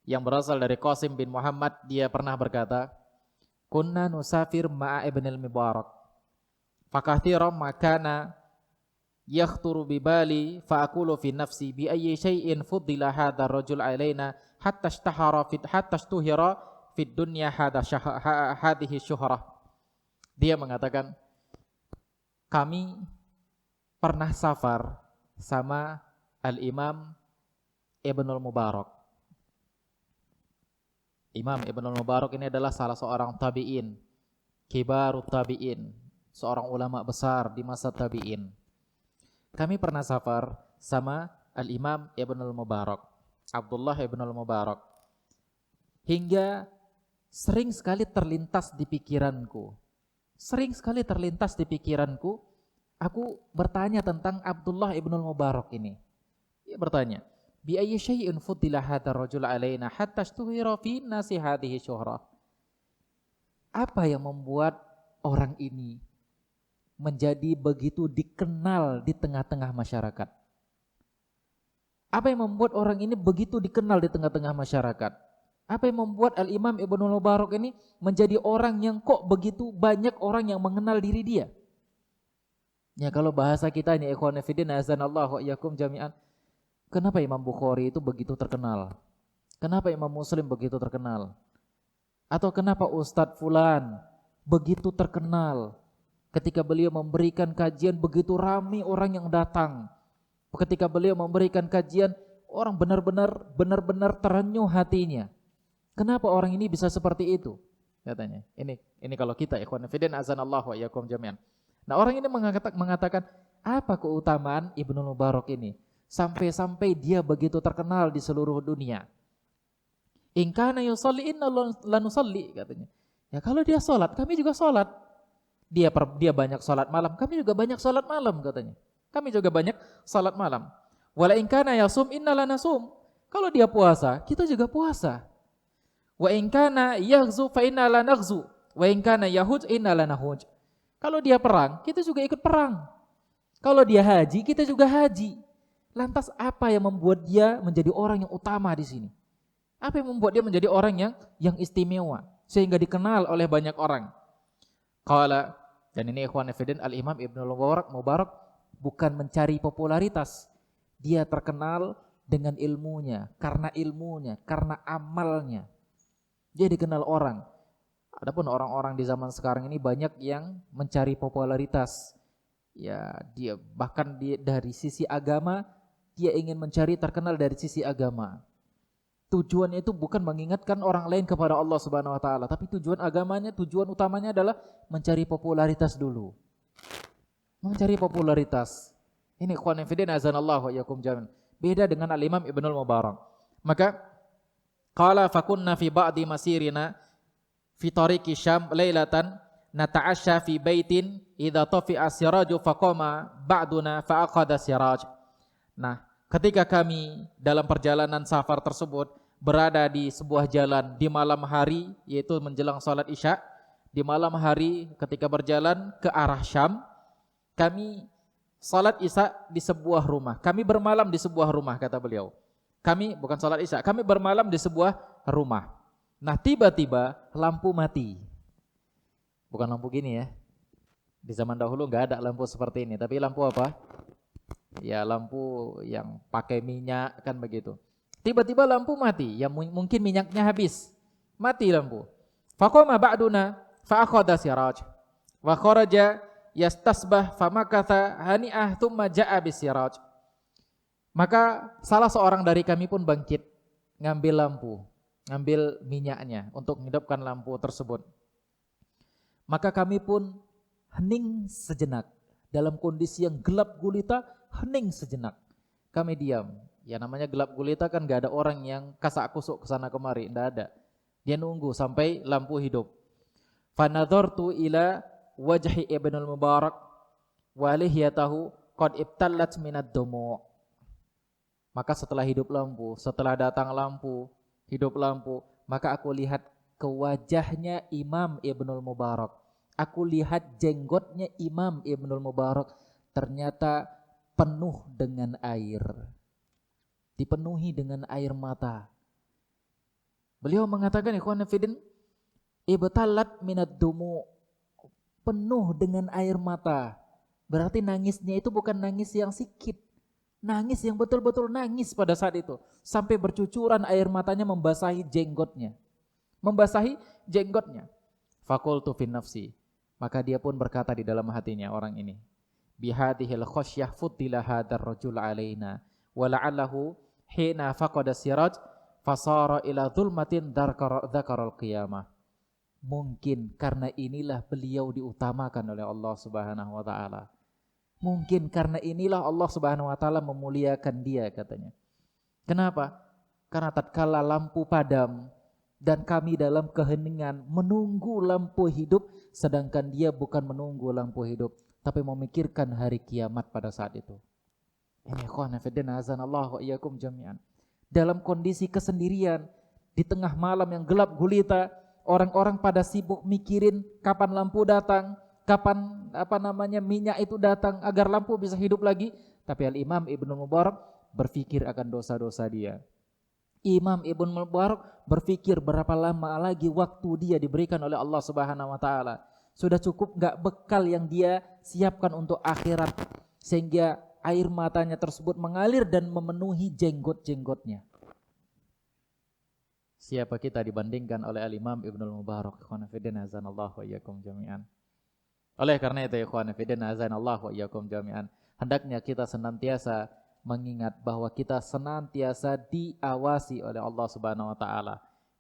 yang berasal dari Qasim bin Muhammad. Dia pernah berkata, kunna nusafir ma'a ibnil Mubarak fakathiran makana yakhturu bibali fa'akulu fi nafsi bi ayyi syai'in fuddila hadha ar-rajul alaina hatta ishtuhira fid dunya hadhihi syuhrah. Dia mengatakan, kami pernah safar sama Al-Imam Ibnul Mubarak. Imam Ibnul Mubarak ini adalah salah seorang tabi'in, kibarut tabi'in, seorang ulama besar di masa tabi'in. Kami pernah safar sama Al-Imam Ibnul Mubarak, Abdullah Ibnul Mubarak. Hingga sering sekali terlintas di pikiranku. Aku bertanya tentang Abdullah Ibnul Mubarak ini. Dia bertanya, bi ayyi syai'in fuddila hadzal rajul alaina hatta ishtuhira fi nasi hadhihi syuhrah. Apa yang membuat orang ini menjadi begitu dikenal di tengah-tengah masyarakat? Apa yang membuat orang ini begitu dikenal di tengah-tengah masyarakat? Apa yang membuat Al-Imam Ibnul Mubarak ini menjadi orang yang kok begitu banyak orang yang mengenal diri dia? Ya kalau bahasa kita ini, ikhwan fillah azanallahu wa iyyakum jami'an, kenapa Imam Bukhari itu begitu terkenal? Kenapa Imam Muslim begitu terkenal? Atau kenapa Ustadz Fulan begitu terkenal? Ketika beliau memberikan kajian begitu ramai orang yang datang. Ketika beliau memberikan kajian, orang benar-benar terenyuh hatinya. Kenapa orang ini bisa seperti itu? Katanya. Ini kalau kita ikhwan fillah azanallahu wa iyyakum jami'an. Nah, orang ini mengatakan, apa keutamaan Ibnul Mubarak ini sampai dia begitu terkenal di seluruh dunia? In kana yusalli inna la nusalli, katanya. Ya kalau dia sholat, kami juga sholat. Dia banyak sholat malam, kami juga banyak sholat malam katanya. Kami juga banyak sholat malam. Wala in kana yasum inna lanasum. Kalau dia puasa, kita juga puasa. Wa in kana yaghzu fa inna lanaghzu. Wa in kana yahuj inna lanahuj. Kalau dia perang, kita juga ikut perang. Kalau dia haji, kita juga haji. Lantas apa yang membuat dia menjadi orang yang utama di sini? Apa yang membuat dia menjadi orang yang istimewa sehingga dikenal oleh banyak orang? Qala, dan ini ikhwan fillah, Al-Imam Ibnu Mubarak bukan mencari popularitas. Dia terkenal dengan ilmunya, karena amalnya. Dia dikenal orang. Adapun orang-orang di zaman sekarang ini banyak yang mencari popularitas. Ya, dari sisi agama, dia ingin mencari terkenal dari sisi agama. Tujuannya itu bukan mengingatkan orang lain kepada Allah Subhanahu wa taala, tapi tujuan utamanya adalah mencari popularitas dulu. Mencari popularitas. Ini ikhwan fillah azanallahu wa iyyakum jami'an. Beda dengan Al-Imam Ibnu Mubarak. Maka qala fakunna fi ba'di masirina fi tariqi Syam lailatan nata'asya fi baitin idza tafi'a siraju faqama ba'duna fa aqada siraj. Nah, ketika kami dalam perjalanan safar tersebut berada di sebuah jalan di malam hari, yaitu menjelang salat Isya, di malam hari ketika berjalan ke arah Syam, kami salat Isya di sebuah rumah. Kami bermalam di sebuah rumah, kata beliau. Kami bukan salat Isya, kami bermalam di sebuah rumah. Nah, tiba-tiba lampu mati. Bukan lampu gini ya. Di zaman dahulu enggak ada lampu seperti ini, tapi lampu apa? Ya lampu yang pakai minyak kan begitu. Tiba-tiba lampu mati, ya mungkin minyaknya habis. Mati lampu. Faqama ba'duna fa akhadha siraj. Wa kharaja yastasbah famakatha hani'ah thumma ja'a bisiraj. Maka salah seorang dari kami pun bangkit ngambil lampu, ngambil minyaknya untuk menghidupkan lampu tersebut. Maka kami pun hening sejenak dalam kondisi yang gelap gulita, hening sejenak. Kami diam. Ya namanya gelap gulita kan gak ada orang yang kasak-kusuk kesana kemari, enggak ada. Dia nunggu sampai lampu hidup. Fanadhartu ila wajhi Ibnul Mubarak wa lihyatahu qad ibtallat minad dumu'. Maka setelah hidup lampu, setelah datang lampu, hidup lampu, maka aku lihat ke wajahnya Imam Ibnul Mubarak. Aku lihat jenggotnya Imam Ibnul Mubarak ternyata penuh dengan air. Dipenuhi dengan air mata. Beliau mengatakan ikhwan fillah, ibtalat minad dumu, penuh dengan air mata. Berarti nangisnya itu bukan nangis yang sikit. Nangis yang betul-betul nangis pada saat itu. Sampai bercucuran air matanya membasahi jenggotnya. Faqultu fi nafsi. Maka dia pun berkata di dalam hatinya orang ini. Bihadihil khosyah fuddila hadar rajul alaina. Wala'allahu hina faqada siraj fasara ila dhulmatin dzakaral qiyamah. Mungkin karena inilah beliau diutamakan oleh Allah Subhanahu wa taala. Mungkin karena inilah Allah Subhanahu wa taala memuliakan dia katanya. Kenapa? Karena tatkala lampu padam dan kami dalam keheningan menunggu lampu hidup, sedangkan dia bukan menunggu lampu hidup tapi memikirkan hari kiamat pada saat itu. Ini ikhwan fillah azanallahu wa iyyakum jami'an. Dalam kondisi kesendirian di tengah malam yang gelap gulita, orang-orang pada sibuk mikirin kapan lampu datang, kapan minyak itu datang agar lampu bisa hidup lagi. Tapi Al-Imam Ibnu Mubarak berpikir akan dosa-dosa dia. Imam Ibnu Mubarak berpikir berapa lama lagi waktu dia diberikan oleh Allah Subhanahu wa taala. Sudah cukup enggak bekal yang dia siapkan untuk akhirat sehingga air matanya tersebut mengalir dan memenuhi jenggot-jenggotnya. Siapa kita dibandingkan oleh Al-Imam Ibnu Mubarak? Ikhwan fillah azanallahu wa iyyakum jami'an. Oleh karena itu ikhwan fillah azanallahu wa iyyakum jami'an, hendaknya kita senantiasa mengingat bahwa kita senantiasa diawasi oleh Allah Subhanahu wa taala.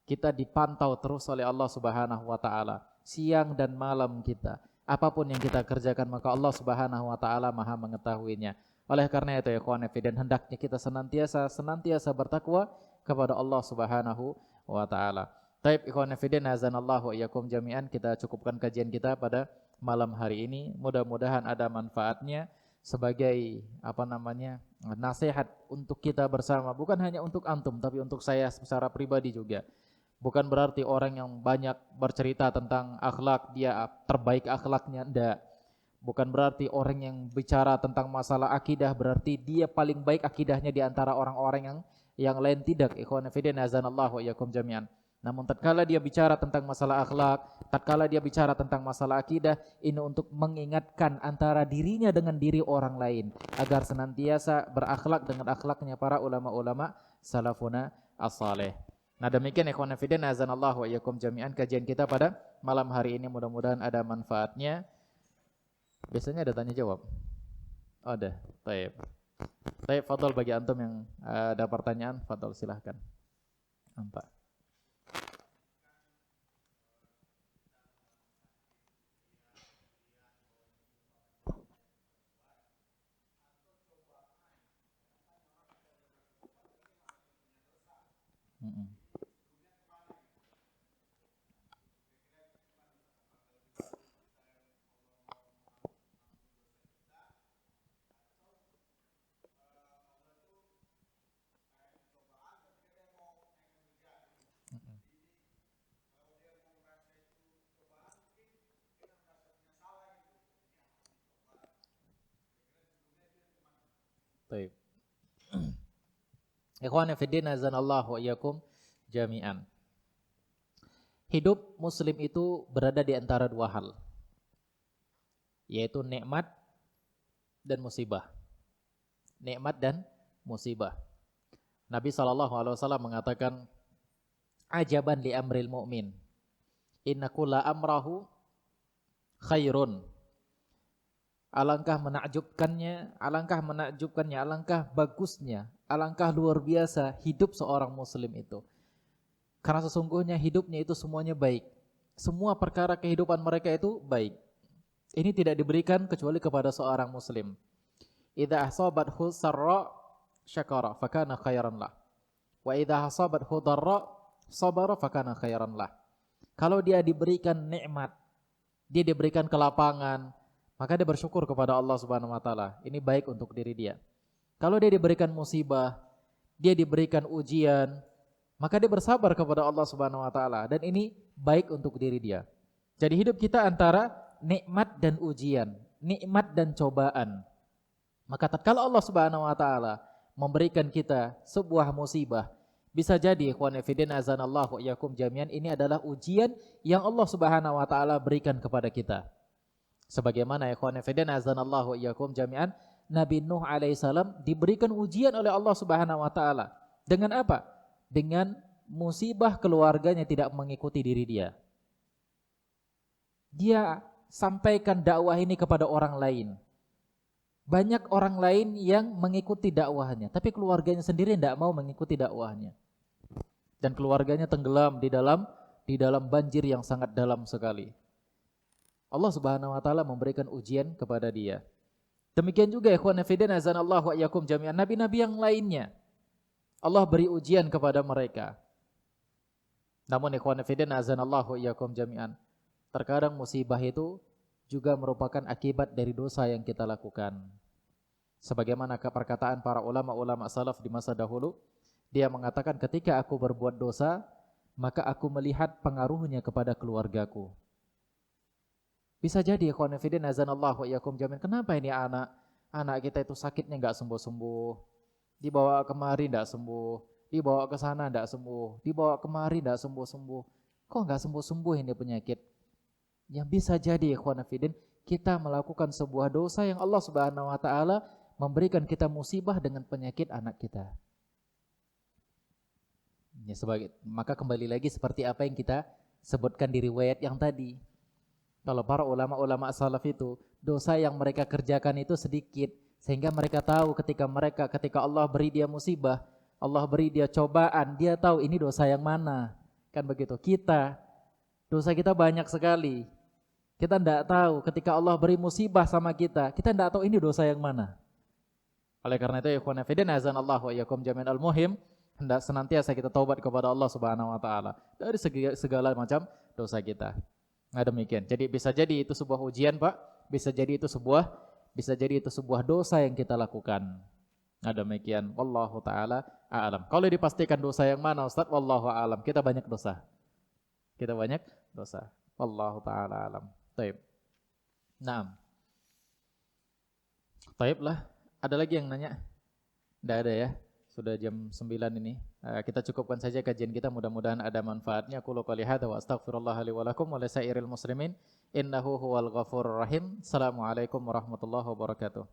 Kita dipantau terus oleh Allah Subhanahu wa taala siang dan malam kita. Apapun yang kita kerjakan maka Allah Subhanahu wa taala Maha mengetahuinya. Oleh karena itu ikhwan fillah hendaknya kita senantiasa bertakwa kepada Allah Subhanahu wa taala. Taib ikhwan fillah azanallahu wa iyyakum jami'an, kita cukupkan kajian kita pada malam hari ini. Mudah-mudahan ada manfaatnya sebagai nasihat untuk kita bersama, bukan hanya untuk antum tapi untuk saya secara pribadi juga. Bukan berarti orang yang banyak bercerita tentang akhlak dia terbaik akhlaknya, enggak. Bukan berarti orang yang bicara tentang masalah akidah berarti dia paling baik akidahnya di antara orang-orang yang lain, tidak. Ikhwan fillah azanallahu wa iyyakum jami'an. Namun tatkala dia bicara tentang masalah akhlak, tatkala dia bicara tentang masalah akidah, ini untuk mengingatkan antara dirinya dengan diri orang lain agar senantiasa berakhlak dengan akhlaknya para ulama-ulama salafuna as-saleh. Nah, demikian ikhwan fillah azanallahu wa iyyakum jami'an kajian kita pada malam hari ini, mudah-mudahan ada manfaatnya. Biasanya ada tanya jawab? Oh, ada. Baik. Baik, fadhol bagi antum yang ada pertanyaan, fadhol silahkan. Nampak. Baik. Ikhwani fiddin azanallahu wa iyyakum jami'an. Hidup muslim itu berada di antara dua hal, yaitu nikmat dan musibah. Nikmat dan musibah. Nabi SAW mengatakan, ajaban li amril mu'min, inna kulla amrahu khairun. Alangkah menakjubkannya, alangkah bagusnya, alangkah luar biasa hidup seorang muslim itu. Karena sesungguhnya hidupnya itu semuanya baik. Semua perkara kehidupan mereka itu baik. Ini tidak diberikan kecuali kepada seorang muslim. Idza asabathu sarra syakara fakana khairan lah. Wa idza asabathu dharra sabara fakana khairan lah. Kalau dia diberikan nikmat, dia diberikan kelapangan, maka dia bersyukur kepada Allah Subhanahu wa taala. Ini baik untuk diri dia. Kalau dia diberikan musibah, dia diberikan ujian, maka dia bersabar kepada Allah Subhanahu wa taala, dan ini baik untuk diri dia. Jadi hidup kita antara nikmat dan ujian, nikmat dan cobaan. Maka tatkala Allah Subhanahu wa taala memberikan kita sebuah musibah, bisa jadi ikhwan fillah azanallahu wa iyyakum jami'an, ini adalah ujian yang Allah Subhanahu wa taala berikan kepada kita. Sebagaimana ikhwan fillah azanallahu wa iyyakum jami'an, Nabi Nuh alaihissalam diberikan ujian oleh Allah Subhanahu wa taala. Dengan apa? Dengan musibah keluarganya tidak mengikuti diri dia. Dia sampaikan dakwah ini kepada orang lain. Banyak orang lain yang mengikuti dakwahnya, tapi keluarganya sendiri tidak mau mengikuti dakwahnya. Dan keluarganya tenggelam di dalam banjir yang sangat dalam sekali. Allah Subhanahu wa taala memberikan ujian kepada dia. Demikian juga ikhwan fillah azanallahu wa iyyakum jami'an, nabi-nabi yang lainnya Allah beri ujian kepada mereka. Namun ikhwan fillah azanallahu wa iyyakum jami'an, terkadang musibah itu juga merupakan akibat dari dosa yang kita lakukan. Sebagaimana perkataan para ulama-ulama salaf di masa dahulu, dia mengatakan, ketika aku berbuat dosa, maka aku melihat pengaruhnya kepada keluargaku. Bisa jadi ikhwan fillah azanallahu wa iyyakum jami'an, kenapa ini anak kita itu sakitnya enggak sembuh-sembuh, dibawa kemari enggak sembuh, dibawa ke sana enggak sembuh, dibawa kemari enggak sembuh-sembuh, kok enggak sembuh-sembuh ini penyakit? Yang bisa jadi ikhwan fillah, kita melakukan sebuah dosa yang Allah Subhanahu wa taala memberikan kita musibah dengan penyakit anak kita. Ya, maka kembali lagi seperti apa yang kita sebutkan di riwayat yang tadi. Kalau para ulama-ulama salaf itu, dosa yang mereka kerjakan itu sedikit, sehingga mereka tahu ketika Allah beri dia musibah, Allah beri dia cobaan, dia tahu ini dosa yang mana. Kan begitu. Dosa kita banyak sekali. Kita tidak tahu ketika Allah beri musibah sama kita tidak tahu ini dosa yang mana. Oleh karena itu ikhwan fillah azanallahu wa iyyakum jami'an, al-muhim hendak senantiasa kita taubat kepada Allah Subhanahu wa taala dari segala macam dosa kita. Nah, demikian. Jadi bisa jadi itu sebuah ujian, Pak. Bisa jadi itu sebuah dosa yang kita lakukan. Nah, demikian. Wallahu taala a'lam. Kalau dipastikan dosa yang mana, Ustaz? Wallahu a'lam. Kita banyak dosa. Wallahu taala a'lam. Baik. Naam. Baiklah. Ada lagi yang nanya? Tidak ada ya. Sudah jam 9 ini. Kita cukupkan saja kajian kita, mudah-mudahan ada manfaatnya. Qulu qouli hadza wa astaghfirullah li wa lakum wa lisairil muslimin innahu huwal ghafurur rahim. Assalamualaikum warahmatullahi wabarakatuh.